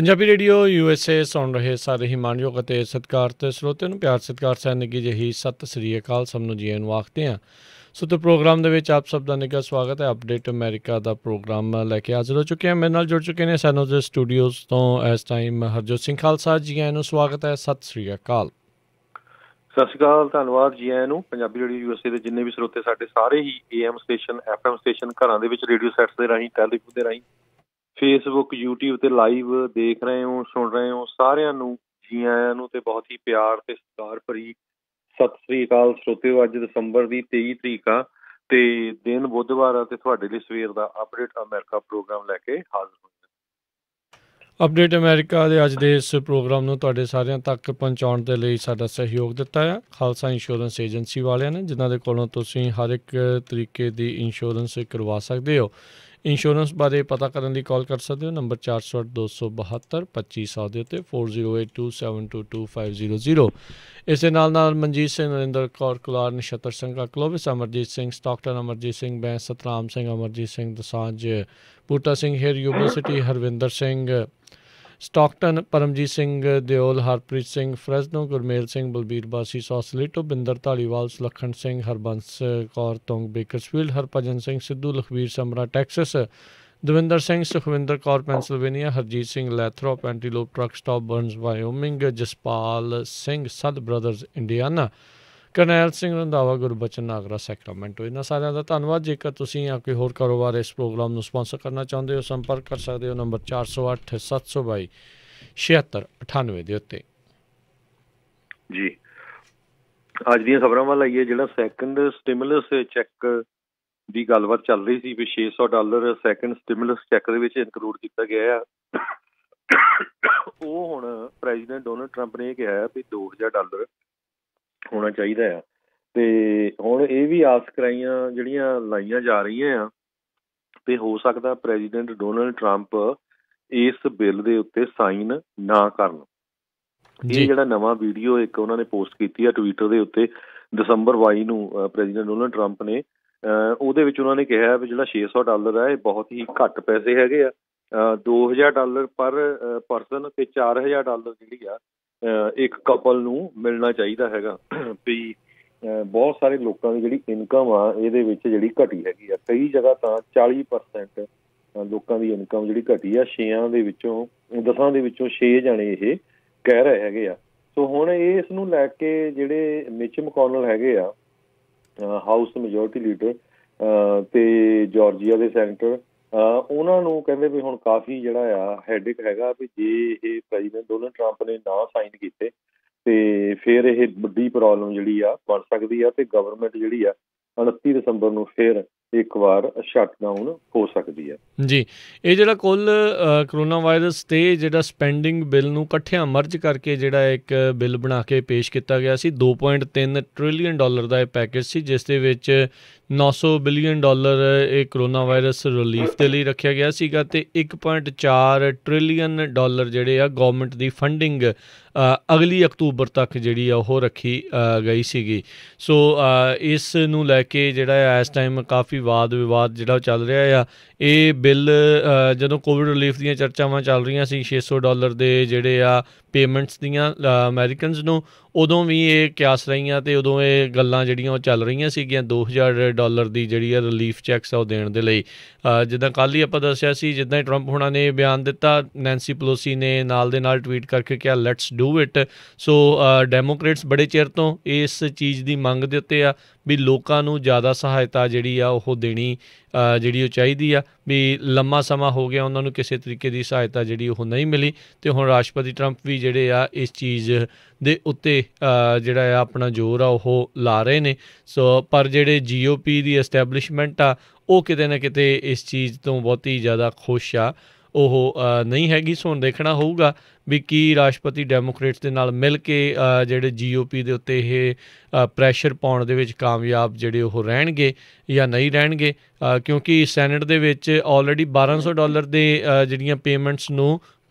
Punjabi radio USA ਸੁਣ ਰਹੇ ਸਾਰੇ ਹੀ ਮਾਣਯੋਗ ਅਤੇ ਸਤਿਕਾਰਤ ਸਰੋਤਿਆਂ ਨੂੰ ਪਿਆਰ ਸਤਿਕਾਰ ਸਹਿ ਨਿੱਘੀ ਜਿਹੀ ਸਤਿ ਸ੍ਰੀ ਅਕਾਲ ਸਭ ਨੂੰ ਜੀ ਨੂੰ ਆਖਦੇ ਹਾਂ। ਸੋ ਤੇ ਪ੍ਰੋਗਰਾਮ ਦੇ ਵਿੱਚ ਆਪ ਸਭ ਦਾ ਨਿੱਘਾ ਸਵਾਗਤ ਹੈ। ਅਪਡੇਟ ਅਮਰੀਕਾ ਦਾ ਪ੍ਰੋਗਰਾਮ ਲੈ ਕੇ ਹਾਜ਼ਰ ਹੋ ਚੁੱਕੇ ਹਾਂ। ਮੇਰੇ ਨਾਲ ਜੁੜ ਚੁੱਕੇ ਨੇ ਸਾਨੂੰ ਦੇ ਸਟੂਡੀਓਜ਼ ਤੋਂ ਇਸ ਟਾਈਮ ਹਰਜੋਤ ਸਿੰਘ ਖਾਲਸਾ ਜੀ ਨੂੰ ਸਵਾਗਤ ਹੈ। ਸਤਿ ਸ੍ਰੀ ਅਕਾਲ। ਸਤਿ ਸ਼੍ਰੀ ਅਕਾਲ, ਧੰਨਵਾਦ ਜੀ ਆਇਆਂ ਨੂੰ। ਪੰਜਾਬੀ ਰੇਡੀਓ USA ਦੇ ਜਿੰਨੇ ਵੀ ਸਰੋਤੇ ਸਾਡੇ ਸਾਰੇ ਹੀ AM ਸਟੇਸ਼ਨ FM ਸਟੇਸ਼ਨ ਘਰਾਂ ਦੇ ਵਿੱਚ ਰੇਡੀਓ ਸੈਟਸ ਦੇ ਰਾਹੀਂ ਟੈਲੀਫੋਨ ਦੇ ਰਾਹੀਂ ਫੇਸਬੁੱਕ YouTube ਤੇ ਲਾਈਵ ਦੇਖ ਰਹੇ ਹੋ ਸੁਣ ਰਹੇ ਹੋ ਸਾਰਿਆਂ ਨੂੰ ਜੀ ਆਇਆਂ ਨੂੰ ਤੇ ਬਹੁਤ ਹੀ ਪਿਆਰ ਤੇ ਸਤਿਕਾਰ ਭਰੀ ਸਤਿ ਸ੍ਰੀ ਅਕਾਲ ਸਰੋਤਿਓ। ਅੱਜ ਦਸੰਬਰ ਦੀ 23 ਤਰੀਕ ਆ ਤੇ ਦਿਨ ਬੁੱਧਵਾਰ ਆ ਤੇ ਤੁਹਾਡੇ ਲਈ ਸਵੇਰ ਦਾ ਅਪਡੇਟ ਅਮਰੀਕਾ ਪ੍ਰੋਗਰਾਮ ਲੈ ਕੇ ਹਾਜ਼ਰ ਹੋਏ। ਅਪਡੇਟ ਅਮਰੀਕਾ ਦੇ ਅੱਜ ਦੇ ਇਸ ਪ੍ਰੋਗਰਾਮ ਨੂੰ ਤੁਹਾਡੇ ਸਾਰਿਆਂ ਤੱਕ ਪਹੁੰਚਾਉਣ ਦੇ ਲਈ ਸਾਡਾ ਸਹਿਯੋਗ ਦਿੱਤਾ ਹੈ ਖਾਲਸਾ ਇੰਸ਼ੋਰੈਂਸ ਏਜੰਸੀ ਵਾਲਿਆਂ ਨੇ, ਜਿਨ੍ਹਾਂ ਦੇ ਕੋਲੋਂ ਤੁਸੀਂ ਹਰ ਇੱਕ ਤਰੀਕੇ ਦੀ ਇੰਸ਼ੋਰੈਂਸ ਕਰਵਾ ਸਕਦੇ ਹੋ। ਇੰਸ਼ੋਰੈਂਸ ਬਾਰੇ ਪਤਾ ਕਰਨ ਲਈ ਕਾਲ ਕਰ ਸਕਦੇ ਹੋ ਨੰਬਰ 408-272-2500 ਦੇ ਉੱਤੇ 4082722500। ਇਸ ਦੇ ਨਾਲ Manjit Singh, Narinder Kaur Kular, Nachhattar Singh Clovis, Amarjit Singh Stockton, Amarjit Singh Bains, Satram Singh, Amarjit Singh Dosanjh, Buta Singh Her university, Harvinder Singh Stockton, Paramjit Singh Deol, Harpreet Singh Fresno, Gurmel Singh, Balbir Bassi Sausalito, Binder Dhaliwal, Sulakhan Singh, Harbans Kaur ਤੋਂਗ Bakersfield, Harbhajan Singh Sidhu, Lakhvir Samra Texas, Davinder Singh, Sukhwinder Kaur Pennsylvania, Harjit Singh Lathrop Antelope truck stop Burns Wyoming, Jaspal Singh ਸਦ brothers Indiana, Karnail Singh Randhawa, Gurbachan Nagra Sacramento. ਇਹਨਾਂ ਸਾਰਿਆਂ ਦਾ ਧੰਨਵਾਦ। ਜੇਕਰ ਤੁਸੀਂ ਜਾਂ ਕੋਈ ਹੋਰ ਕਾਰੋਬਾਰ ਇਸ ਪ੍ਰੋਗਰਾਮ ਨੂੰ ਸਪਾਂਸਰ ਕਰਨਾ ਚਾਹੁੰਦੇ ਹੋ ਸੰਪਰਕ ਕਰ ਸਕਦੇ ਹੋ ਨੰਬਰ 408-722-7698 ਦੇ ਉੱਤੇ। ਜੀ ਅੱਜ ਦੀਆਂ ਖਬਰਾਂ ਵੱਲ ਆਈਏ। ਜਿਹੜਾ ਸੈਕੰਡ ਸਟਿਮੂਲਸ ਚੈੱਕ ਦੀ ਗੱਲਬਾਤ ਚੱਲ ਰਹੀ ਸੀ ਵੀ $600 ਸੈਕੰਡ ਸਟਿਮੂਲਸ ਚੈੱਕ ਦੇ ਵਿੱਚ ਇਨਕਲੂਡ ਕੀਤਾ ਗਿਆ ਆ। ਉਹ ਹੁਣ ਪ੍ਰੈਜ਼ੀਡੈਂਟ ਡੋਨਲਡ ਟਰੰਪ ਨੇ ਇਹ ਕਿਹਾ ਵੀ $2000 ਹੋਣਾ ਚਾਹੀਦਾ ਆ। ਤੇ ਹੁਣ ਇਹ ਵੀ ਆਸ ਕਰਾਈਆਂ ਜਿਹੜੀਆਂ ਲਾਈਆਂ ਜਾ ਰਹੀਆਂ ਆ ਤੇ ਹੋ ਸਕਦਾ ਪ੍ਰੈਜ਼ੀਡੈਂਟ ਡੋਨਲਡ ਟਰੰਪ ਇਸ ਬਿੱਲ ਦੇ ਉੱਤੇ ਸਾਈਨ ਨਾ ਕਰਨ। ਇਹ ਜਿਹੜਾ ਨਵਾਂ ਵੀਡੀਓ ਇੱਕ ਉਹਨਾਂ ਨੇ ਪੋਸਟ ਕੀਤੀ ਆ ਟਵਿੱਟਰ ਦੇ ਉੱਤੇ ਦਸੰਬਰ 22 ਨੂੰ ਪ੍ਰੈਜ਼ੀਡੈਂਟ ਡੋਨਲਡ ਟਰੰਪ ਨੇ, ਉਹਦੇ ਵਿੱਚ ਉਹਨਾਂ ਨੇ ਕਿਹਾ ਵੀ ਜਿਹੜਾ $600 ਆ ਇਹ ਬਹੁਤ ਹੀ ਘੱਟ ਪੈਸੇ ਹੈਗੇ ਆ। $2000 ਪਰ ਪਰਸਨ ਤੇ $4000 ਜਿਹੜੀ ਆ ਇੱਕ ਕਪਲ ਨੂੰ ਮਿਲਣਾ ਚਾਹੀਦਾ ਹੈਗਾ ਵੀ ਬਹੁਤ ਸਾਰੇ ਲੋਕਾਂ ਦੀ ਜਿਹੜੀ ਇਨਕਮ ਆ ਇਹਦੇ ਵਿੱਚ ਜਿਹੜੀ ਘਟੀ ਹੈਗੀ ਆ। ਕਈ ਜਗ੍ਹਾ ਤਾਂ 40% ਲੋਕਾਂ ਦੀ ਇਨਕਮ ਜਿਹੜੀ ਘਟੀ ਆ। 10 ਦੇ ਵਿੱਚੋਂ 6 ਜਾਣੇ ਇਹ ਕਹਿ ਰਹੇ ਹੈਗੇ ਆ। ਸੋ ਹੁਣ ਇਸ ਨੂੰ ਲੈ ਕੇ ਜਿਹੜੇ ਮਿਚ ਮਕੌਨਲ ਹੈਗੇ ਆ ਹਾਊਸ ਮੈਜੋਰਟੀ ਲੀਡਰ ਤੇ ਜਾਰਜੀਆ ਦੇ ਸੈਨੇਟਰ, ਉਹਨਾਂ ਨੂੰ ਕਹਿੰਦੇ ਵੀ ਹੁਣ ਕਾਫੀ ਜਿਹੜਾ ਆ ਹੈਡਿਕ ਹੈਗਾ ਵੀ ਜੇ ਇਹ ਪ੍ਰੈਜ਼ੀਡੈਂਟ ਡੋਨਲਡ ਟਰੰਪ ਨੇ ਨਾ ਸਾਈਨ ਕੀਤੇ ਤੇ ਫਿਰ ਇਹ ਵੱਡੀ ਪ੍ਰੋਬਲਮ ਜਿਹੜੀ ਆ ਬਣ ਸਕਦੀ ਆ ਤੇ ਗਵਰਨਮੈਂਟ ਜਿਹੜੀ ਆ 29 ਦਸੰਬਰ ਨੂੰ ਫਿਰ ਇੱਕ ਵਾਰ ਸ਼ਟਡਾਊਨ ਹੋ ਸਕਦੀ ਹੈ। ਜੀ ਇਹ ਜਿਹੜਾ ਕੁੱਲ ਕਰੋਨਾ ਵਾਇਰਸ ਤੇ ਜਿਹੜਾ ਸਪੈਂਡਿੰਗ ਬਿੱਲ ਨੂੰ ਇਕੱਠਿਆਂ ਮਰਜ ਕਰਕੇ ਜਿਹੜਾ ਇੱਕ ਬਿੱਲ ਬਣਾ ਕੇ ਪੇਸ਼ ਕੀਤਾ ਗਿਆ ਸੀ। $2.3 ਟ੍ਰਿਲੀਅਨ ਦਾ ਇਹ ਪੈਕੇਜ ਸੀ, ਜਿਸ ਦੇ ਵਿੱਚ $900 ਬਿਲੀਅਨ ਇਹ ਕਰੋਨਾ ਵਾਇਰਸ ਰਿਲੀਫ ਦੇ ਲਈ ਰੱਖਿਆ ਗਿਆ ਸੀਗਾ ਤੇ $1.4 ਟ੍ਰਿਲੀਅਨ ਜਿਹੜੇ ਆ ਗੌਰਮੈਂਟ ਦੀ ਫੰਡਿੰਗ ਅਗਲੀ ਅਕਤੂਬਰ ਤੱਕ ਜਿਹੜੀ ਆ ਉਹ ਰੱਖੀ ਗਈ ਸੀਗੀ। ਸੋ ਇਸ ਨੂੰ ਲੈ ਕੇ ਜਿਹੜਾ ਇਸ ਟਾਈਮ ਕਾਫੀ ਵਾਦ ਵਿਵਾਦ ਜਿਹੜਾ ਚੱਲ ਰਿਹਾ ਆ। ਇਹ ਬਿੱਲ ਜਦੋਂ ਕੋਵਿਡ ਰਿਲੀਫ ਦੀਆਂ ਚਰਚਾਵਾਂ ਚੱਲ ਰਹੀਆਂ ਸੀ $600 ਦੇ ਜਿਹੜੇ ਆ ਪੇਮੈਂਟਸ ਦੀਆਂ ਅਮਰੀਕਨਸ ਨੂੰ, ਉਦੋਂ ਵੀ ਇਹ ਕਿਆਸ ਰਹੀਆਂ ਤੇ ਉਦੋਂ ਇਹ ਗੱਲਾਂ ਜਿਹੜੀਆਂ ਉਹ ਚੱਲ ਰਹੀਆਂ ਸੀਗੀਆਂ $2000 ਦੀ ਜਿਹੜੀ ਆ ਰਿਲੀਫ ਚੈੱਕਸ ਆ ਉਹ ਦੇਣ ਦੇ ਲਈ। ਜਿੱਦਾਂ ਕੱਲ੍ਹ ਹੀ ਆਪਾਂ ਦੱਸਿਆ ਸੀ, ਜਿੱਦਾਂ ਹੀ ਟਰੰਪ ਹੋਣਾ ਨੇ ਬਿਆਨ ਦਿੱਤਾ, ਨੈਂਸੀ ਪਲੋਸੀ ਨੇ ਨਾਲ ਦੇ ਨਾਲ ਟਵੀਟ ਕਰਕੇ ਕਿਹਾ let's do it. So Democrats ਬੜੇ ਚਿਰ ਤੋਂ ਇਸ ਚੀਜ਼ ਦੀ ਮੰਗ ਦੇ ਉੱਤੇ ਆ ਵੀ ਲੋਕਾਂ ਨੂੰ ਜ਼ਿਆਦਾ ਸਹਾਇਤਾ ਜਿਹੜੀ ਆ ਉਹ ਦੇਣੀ ਜਿਹੜੀ ਉਹ ਚਾਹੀਦੀ ਆ। ਵੀ ਲੰਮਾ ਸਮਾਂ ਹੋ ਗਿਆ ਉਹਨਾਂ ਨੂੰ ਕਿਸੇ ਤਰੀਕੇ ਦੀ ਸਹਾਇਤਾ ਜਿਹੜੀ ਉਹ ਨਹੀਂ ਮਿਲੀ ਤੇ ਹੁਣ ਰਾਸ਼ਟਰਪਤੀ ਟਰੰਪ ਵੀ ਜਿਹੜੇ ਆ ਇਸ ਚੀਜ਼ ਦੇ ਉੱਤੇ ਜਿਹੜਾ ਆ ਆਪਣਾ ਜ਼ੋਰ ਆ ਉਹ ਲਾ ਰਹੇ ਨੇ। ਸੋ ਪਰ ਜਿਹੜੇ GOP ਦੀ ਐਸਟੈਬਲਿਸ਼ਮੈਂਟ ਆ ਉਹ ਕਿਤੇ ਨਾ ਕਿਤੇ ਇਸ ਚੀਜ਼ ਤੋਂ ਬਹੁਤੀ ਜ਼ਿਆਦਾ ਖੁਸ਼ ਆ ਉਹ ਨਹੀਂ ਹੈਗੀ। ਸੋ ਹੁਣ ਦੇਖਣਾ ਹੋਊਗਾ ਵੀ ਕੀ ਰਾਸ਼ਟਰਪਤੀ ਡੈਮੋਕ੍ਰੇਟਸ ਦੇ ਨਾਲ ਮਿਲ ਕੇ ਜਿਹੜੇ GOP ਦੇ ਉੱਤੇ ਇਹ ਪ੍ਰੈਸ਼ਰ ਪਾਉਣ ਦੇ ਵਿੱਚ ਕਾਮਯਾਬ ਜਿਹੜੇ ਉਹ ਰਹਿਣਗੇ ਜਾਂ ਨਹੀਂ ਰਹਿਣਗੇ, ਕਿਉਂਕਿ ਸੈਨੇਟ ਦੇ ਵਿੱਚ ਆਲਰੇਡੀ $1200 ਦੇ ਜਿਹੜੀਆਂ ਪੇਮੈਂਟਸ ਨੂੰ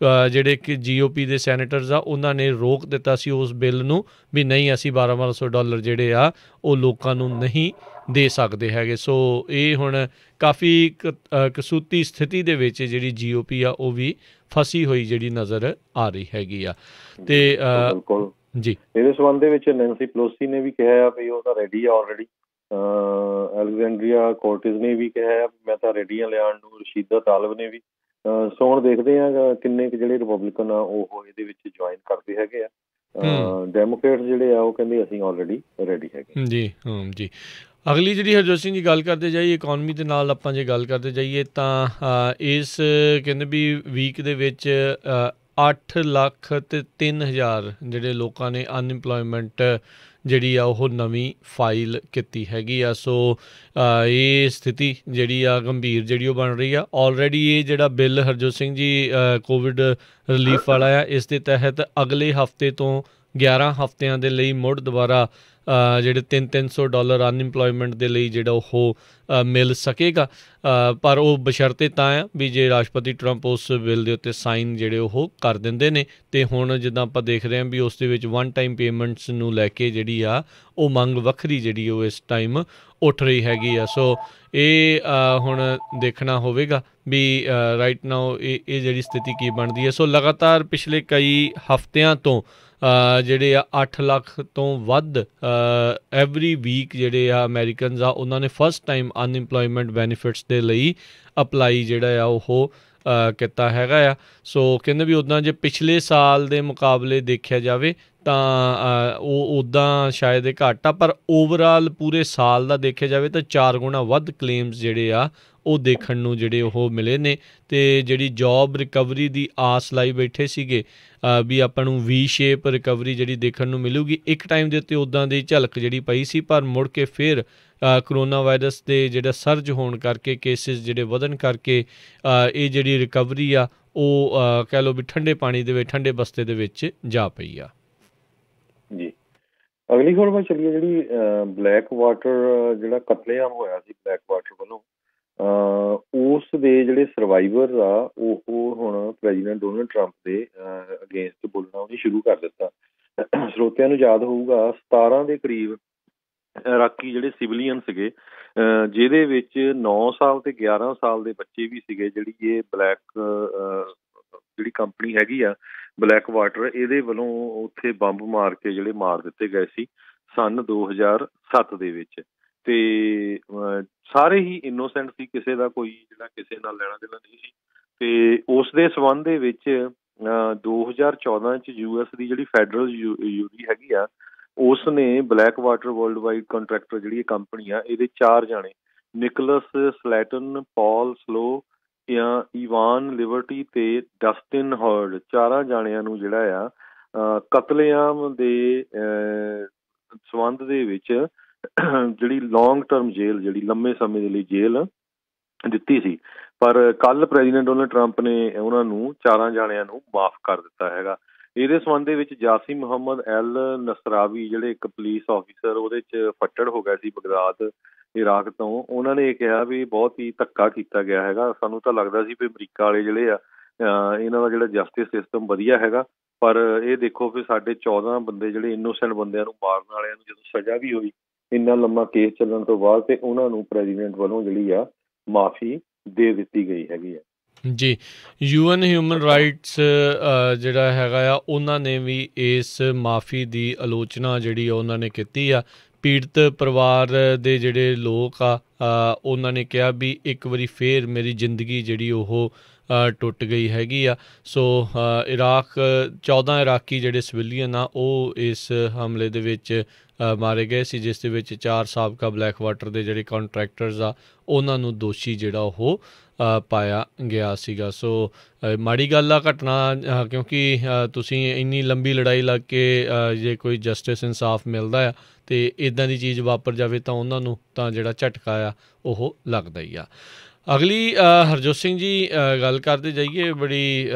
ਜਿਹੜੇ ਕਿ GOP ਦੇ ਸੈਨੇਟਰਸ ਆ ਉਹਨਾਂ ਨੇ ਰੋਕ ਦਿੱਤਾ ਸੀ ਉਸ ਬਿੱਲ ਨੂੰ ਵੀ ਨਹੀਂ ਅਸੀਂ $1200 ਜਿਹੜੇ ਆ ਉਹ ਲੋਕਾਂ ਨੂੰ ਨਹੀਂ ਦੇ ਸਕਦੇ ਹੈਗੇ। ਸੋ ਇਹ ਹੁਣ ਕਾਫੀ ਕਸੂਤੀ ਸਥਿਤੀ ਦੇ ਵਿੱਚ ਜਿਹੜੀ GOP ਆ ਉਹ ਵੀ ਫਸੀ ਹੋਈ ਜਿਹੜੀ ਨਜ਼ਰ ਆ ਰਹੀ ਹੈਗੀ ਆ। ਤੇ ਬਿਲਕੁਲ ਜੀ, ਇਹਦੇ ਸੰਬੰਧ ਦੇ ਵਿੱਚ ਨੈਂਸੀ ਪਲੋਸੀ ਨੇ ਵੀ ਕਿਹਾ ਵੀ ਉਹ ਤਾਂ ਰੈਡੀ ਆ ਆਲਰੇਡੀ। ਅਲੈਗਜ਼ੈਂਡਰੀਆ ਕੋਰਟਿਸ ਨੇ ਵੀ ਕਿਹਾ ਮੈਂ ਤਾਂ ਰੈਡੀ ਆ ਲਿਆਉਣ ਨੂੰ। ਰਸ਼ੀਦਾ ਤਾਲਬ ਨੇ ਵੀ। ਸੋ ਹੁਣ ਦੇਖਦੇ ਆ ਕਿੰਨੇ ਕੁ ਜਿਹੜੇ ਰਿਪਬਲਿਕਨ ਆ ਉਹ ਇਹਦੇ ਵਿੱਚ ਜੁਆਇਨ ਕਰਦੇ ਹੈਗੇ ਆ। ਡੈਮੋਕ੍ਰੇਟਸ ਜਿਹੜੇ ਆ ਉਹ ਕਹਿੰਦੇ ਅਸੀਂ ਆਲਰੇਡੀ ਰੈਡੀ ਹੈਗੇ। ਜੀ ਜੀ। ਅਗਲੀ ਜਿਹੜੀ ਹਰਜੋਤ ਸਿੰਘ ਜੀ ਗੱਲ ਕਰਦੇ ਜਾਈਏ ਇਕੋਨਮੀ ਦੇ ਨਾਲ ਆਪਾਂ ਜੇ ਗੱਲ ਕਰਦੇ ਜਾਈਏ ਤਾਂ ਇਸ ਕਹਿੰਦੇ ਵੀ ਵੀਕ ਦੇ ਵਿੱਚ 8,03,000 ਜਿਹੜੇ ਲੋਕਾਂ ਨੇ ਅਨਇੰਪਲੋਇਮੈਂਟ ਜਿਹੜੀ ਆ ਉਹ ਨਵੀਂ ਫਾਈਲ ਕੀਤੀ ਹੈਗੀ ਆ। ਸੋ ਇਹ ਸਥਿਤੀ ਜਿਹੜੀ ਆ ਗੰਭੀਰ ਜਿਹੜੀ ਉਹ ਬਣ ਰਹੀ ਆ। ਆਲਰੇਡੀ ਇਹ ਜਿਹੜਾ bill Harjot Singh ji Covid relief ਵਾਲਾ ਆ, ਇਸ ਦੇ ਤਹਿਤ ਅਗਲੇ ਹਫਤੇ ਤੋਂ 11 ਹਫਤਿਆਂ ਦੇ ਲਈ ਮੁੜ ਦੁਬਾਰਾ ਜਿਹੜੇ $300 ਅਨਇੰਪਲੋਇਮੈਂਟ ਦੇ ਲਈ ਜਿਹੜਾ ਉਹ ਮਿਲ ਸਕੇਗਾ। ਪਰ ਉਹ ਬਸ਼ਰਤੇ ਤਾਂ ਆ ਵੀ ਜੇ ਰਾਸ਼ਟਰਪਤੀ ਟਰੰਪ ਉਸ ਬਿੱਲ ਦੇ ਉੱਤੇ ਸਾਈਨ ਜਿਹੜੇ ਉਹ ਕਰ ਦਿੰਦੇ ਨੇ। ਅਤੇ ਹੁਣ ਜਿੱਦਾਂ ਆਪਾਂ ਦੇਖ ਰਹੇ ਹਾਂ ਵੀ ਉਸ ਦੇ ਵਿੱਚ ਵਨ ਟਾਈਮ ਪੇਮੈਂਟਸ ਨੂੰ ਲੈ ਕੇ ਜਿਹੜੀ ਆ ਉਹ ਮੰਗ ਵੱਖਰੀ ਜਿਹੜੀ ਉਹ ਇਸ ਟਾਈਮ ਉੱਠ ਰਹੀ ਹੈਗੀ ਆ। ਸੋ ਇਹ ਹੁਣ ਦੇਖਣਾ ਹੋਵੇਗਾ ਵੀ ਰਾਈਟ ਨਾਓ ਇਹ ਜਿਹੜੀ ਸਥਿਤੀ ਕੀ ਬਣਦੀ ਹੈ। ਸੋ ਲਗਾਤਾਰ ਪਿਛਲੇ ਕਈ ਹਫ਼ਤਿਆਂ ਤੋਂ ਜਿਹੜੇ ਆ 8 ਲੱਖ ਤੋਂ ਵੱਧ ਐਵਰੀ ਵੀਕ ਜਿਹੜੇ ਆ ਅਮੈਰੀਕਨਸ ਆ ਉਹਨਾਂ ਨੇ ਫਸਟ ਟਾਈਮ ਅਨਇੰਪਲੋਇਮੈਂਟ ਬੈਨੀਫਿਟਸ ਦੇ ਲਈ ਅਪਲਾਈ ਜਿਹੜਾ ਆ ਉਹ ਕੀਤਾ ਹੈਗਾ ਆ। ਸੋ ਕਹਿੰਦੇ ਵੀ ਉੱਦਾਂ ਜੇ ਪਿਛਲੇ ਸਾਲ ਦੇ ਮੁਕਾਬਲੇ ਦੇਖਿਆ ਜਾਵੇ ਤਾਂ ਉਹ ਉੱਦਾਂ ਸ਼ਾਇਦ ਇਹ ਘੱਟ ਆ, ਪਰ ਓਵਰਆਲ ਪੂਰੇ ਸਾਲ ਦਾ ਦੇਖਿਆ ਜਾਵੇ ਤਾਂ 4 ਗੁਣਾ ਵੱਧ ਕਲੇਮਸ ਜਿਹੜੇ ਆ ਉਹ ਦੇਖਣ ਨੂੰ ਜਿਹੜੇ ਉਹ ਮਿਲੇ ਨੇ। ਅਤੇ ਜਿਹੜੀ ਜੋਬ ਰਿਕਵਰੀ ਦੀ ਆਸ ਲਾਈ ਬੈਠੇ ਸੀਗੇ ਵੀ ਆਪਾਂ ਨੂੰ ਵੀ ਸ਼ੇਪ ਰਿਕਵਰੀ ਜਿਹੜੀ ਦੇਖਣ ਨੂੰ ਮਿਲੂਗੀ, ਇੱਕ ਟਾਈਮ ਦੇ ਉੱਤੇ ਉੱਦਾਂ ਦੀ ਝਲਕ ਜਿਹੜੀ ਪਈ ਸੀ। ਪਰ ਮੁੜ ਕੇ ਫਿਰ ਕਰੋਨਾ ਵਾਇਰਸ ਦੇ ਜਿਹੜਾ ਸਰਜ ਹੋਣ ਕਰਕੇ, ਕੇਸਿਸ ਜਿਹੜੇ ਵਧਣ ਕਰਕੇ ਇਹ ਜਿਹੜੀ ਰਿਕਵਰੀ ਆ ਉਹ ਕਹਿ ਲਓ ਵੀ ਠੰਡੇ ਪਾਣੀ ਦੇ ਵਿੱਚ, ਠੰਡੇ ਬਸਤੇ ਦੇ ਵਿੱਚ ਜਾ ਪਈ ਆ। ਜੀ, ਅਗਲੀ ਖਬਰ ਵੱਲ ਚੱਲੀਏ। ਜਿਹੜੀ ਬਲੈਕ ਵਾਟਰ ਜਿਹੜਾ ਕਤਲੇਆਮ ਹੋਇਆ ਸੀ ਬਲੈਕ ਵਾਟਰ ਵੱਲੋਂ, ਉਸ ਦੇ ਜਿਹੜੇ ਸਰਵਾਈਵਰ ਆ ਉਹ ਹੁਣ ਪ੍ਰੈਜ਼ੀਡੈਂਟ ਡੋਨਲਡ ਟਰੰਪ ਦੇ ਅਗੇਂਸਟ ਬੋਲਣਾ ਉਹਨੇ ਸ਼ੁਰੂ ਕਰ ਦਿੱਤਾ। ਸਰੋਤਿਆਂ ਨੂੰ ਯਾਦ ਹੋਊਗਾ 17 ਦੇ ਕਰੀਬ ਇਰਾਕੀ ਜਿਹੜੇ ਸਿਵਲੀਅਨ ਸੀਗੇ, ਜਿਹਦੇ ਵਿੱਚ 9 ਸਾਲ ਤੇ 11 ਸਾਲ ਦੇ ਬੱਚੇ ਵੀ ਸੀਗੇ। ਜਿਹੜੀ ਇਹ ਬਲੈਕ ਜਿਹੜੀ ਕੰਪਨੀ ਹੈਗੀ ਆ ਬਲੈਕ ਵਾਟਰ, ਇਹਦੇ ਵੱਲੋਂ ਉੱਥੇ ਬੰਬ ਮਾਰ ਕੇ ਜਿਹੜੇ ਮਾਰ ਦਿੱਤੇ ਗਏ ਸੀ ਸੰਨ 2007 ਦੇ ਵਿੱਚ। ਤੇ ਸਾਰੇ ਹੀ ਇਨੋਸੈਂਟ ਸੀ, ਕਿਸੇ ਦਾ ਕੋਈ ਜਿਹੜਾ ਕਿਸੇ ਨਾਲ ਲੈਣਾ ਦੇਣਾ ਨਹੀਂ ਸੀ। ਤੇ ਉਸ ਦੇ ਸੰਬੰਧ ਦੇ ਵਿੱਚ 2014 ਚ US ਦੀ ਜਿਹੜੀ ਫੈਡਰਲ ਯੂਰੀ ਹੈਗੀ ਆ, ਉਸ ਨੇ black water world wide contractor ਜਿਹੜੀ ਇਹ ਕੰਪਨੀ ਆ, ਇਹਦੇ 4 ਜਾਣੇ ਨਿਕਲਸ ਸਲੈਟਨ, ਪੌਲ ਸਲੋ ਜਾਂ ਈਵਾਨ ਲਿਬਰਟੀ ਤੇ ਡਸਟਿਨ ਹਰਡ, 4 ਜਾਣਿਆਂ ਨੂੰ ਜਿਹੜਾ ਆ ਕਤਲੇਆਮ ਦੇ ਸੰਬੰਧ ਦੇ ਵਿੱਚ ਜਿਹੜੀ ਲੌਂਗ ਟਰਮ ਜੇਲ੍ਹ, ਜਿਹੜੀ ਲੰਮੇ ਸਮੇਂ ਦੇ ਲਈ ਜੇਲ੍ਹ ਦਿੱਤੀ ਸੀ। ਪਰ ਕੱਲ੍ਹ ਪ੍ਰੈਜ਼ੀਡੈਂਟ ਡੋਨਲਡ ਟਰੰਪ ਨੇ ਉਹਨਾਂ ਨੂੰ 4 ਜਾਣਿਆਂ ਨੂੰ ਮਾਫ਼ ਕਰ ਦਿੱਤਾ ਹੈਗਾ। ਇਹਦੇ ਸੰਬੰਧ ਦੇ ਵਿੱਚ ਜਾਸਿਮ ਮੁਹੰਮਦ ਐਲ ਨਸਰਾਵੀ ਜਿਹੜੇ ਇੱਕ ਪੁਲਿਸ ਆਫਿਸਰ ਉਹਦੇ 'ਚ ਫੱਟੜ ਹੋ ਗਿਆ ਸੀ ਬਗਦਾਦ ਇਰਾਕ ਤੋਂ, ਉਹਨਾਂ ਨੇ ਇਹ ਕਿਹਾ ਵੀ ਬਹੁਤ ਹੀ ਧੱਕਾ ਕੀਤਾ ਗਿਆ ਹੈਗਾ। ਸਾਨੂੰ ਤਾਂ ਲੱਗਦਾ ਸੀ ਵੀ ਅਮਰੀਕਾ ਵਾਲੇ ਜਿਹੜੇ ਆ ਇਹਨਾਂ ਦਾ ਜਿਹੜਾ ਜਸਟਿਸ ਸਿਸਟਮ ਵਧੀਆ ਹੈਗਾ, ਪਰ ਇਹ ਦੇਖੋ ਵੀ ਸਾਡੇ 14 ਬੰਦੇ ਜਿਹੜੇ ਇਨੋਸੈਂਟ ਬੰਦਿਆਂ ਨੂੰ ਮਾਰਨ ਵਾਲਿਆਂ ਨੂੰ ਜਦੋਂ ਸਜ਼ਾ ਵੀ ਹੋਈ ਇੰਨਾ ਲੰਮਾ ਕੇਸ ਚੱਲਣ ਤੋਂ ਬਾਅਦ, ਤੇ ਉਹਨਾਂ ਨੂੰ ਪ੍ਰੈਜ਼ੀਡੈਂਟ ਵੱਲੋਂ ਜਿਹੜੀ ਆ ਮਾਫੀ ਦੇ ਦਿੱਤੀ ਗਈ ਹੈਗੀ ਆ। ਜੀ, UN ਹਿਊਮਨ ਰਾਈਟਸ ਜਿਹੜਾ ਹੈਗਾ ਆ ਉਹਨਾਂ ਨੇ ਵੀ ਇਸ ਮਾਫੀ ਦੀ ਆਲੋਚਨਾ ਜਿਹੜੀ ਆ ਉਹਨਾਂ ਨੇ ਕੀਤੀ ਆ। ਪੀੜਤ ਪਰਿਵਾਰ ਦੇ ਜਿਹੜੇ ਲੋਕ ਆ ਉਹਨਾਂ ਨੇ ਕਿਹਾ ਵੀ ਇੱਕ ਵਾਰੀ ਫੇਰ ਮੇਰੀ ਜ਼ਿੰਦਗੀ ਜਿਹੜੀ ਉਹ ਟੁੱਟ ਗਈ ਹੈਗੀ ਆ। ਸੋ 14 ਇਰਾਕੀ ਜਿਹੜੇ ਸਿਵਲੀਅਨ ਆ ਉਹ ਇਸ ਹਮਲੇ ਦੇ ਵਿੱਚ ਮਾਰੇ ਗਏ ਸੀ, ਜਿਸ ਦੇ ਵਿੱਚ 4 ਸਾਬਕਾ ਬਲੈਕ ਵਾਟਰ ਦੇ ਜਿਹੜੇ ਕੰਟਰੈਕਟਰਸ ਆ ਉਹਨਾਂ ਨੂੰ ਦੋਸ਼ੀ ਜਿਹੜਾ ਉਹ ਪਾਇਆ ਗਿਆ ਸੀਗਾ। ਸੋ ਮਾੜੀ ਗੱਲ ਆ ਘਟਨਾ, ਕਿਉਂਕਿ ਤੁਸੀਂ ਇੰਨੀ ਲੰਬੀ ਲੜਾਈ ਲੱਗ ਕੇ ਜੇ ਕੋਈ ਜਸਟਿਸ ਇਨਸਾਫ ਮਿਲਦਾ ਆ ਅਤੇ ਇੱਦਾਂ ਦੀ ਚੀਜ਼ ਵਾਪਰ ਜਾਵੇ ਤਾਂ ਉਹਨਾਂ ਨੂੰ ਤਾਂ ਜਿਹੜਾ ਝਟਕਾ ਆ ਉਹ ਲੱਗਦਾ ਹੀ ਆ। ਅਗਲੀ ਹਰਜੋਤ ਸਿੰਘ ਜੀ ਗੱਲ ਕਰਦੇ ਜਾਈਏ, ਬੜੀ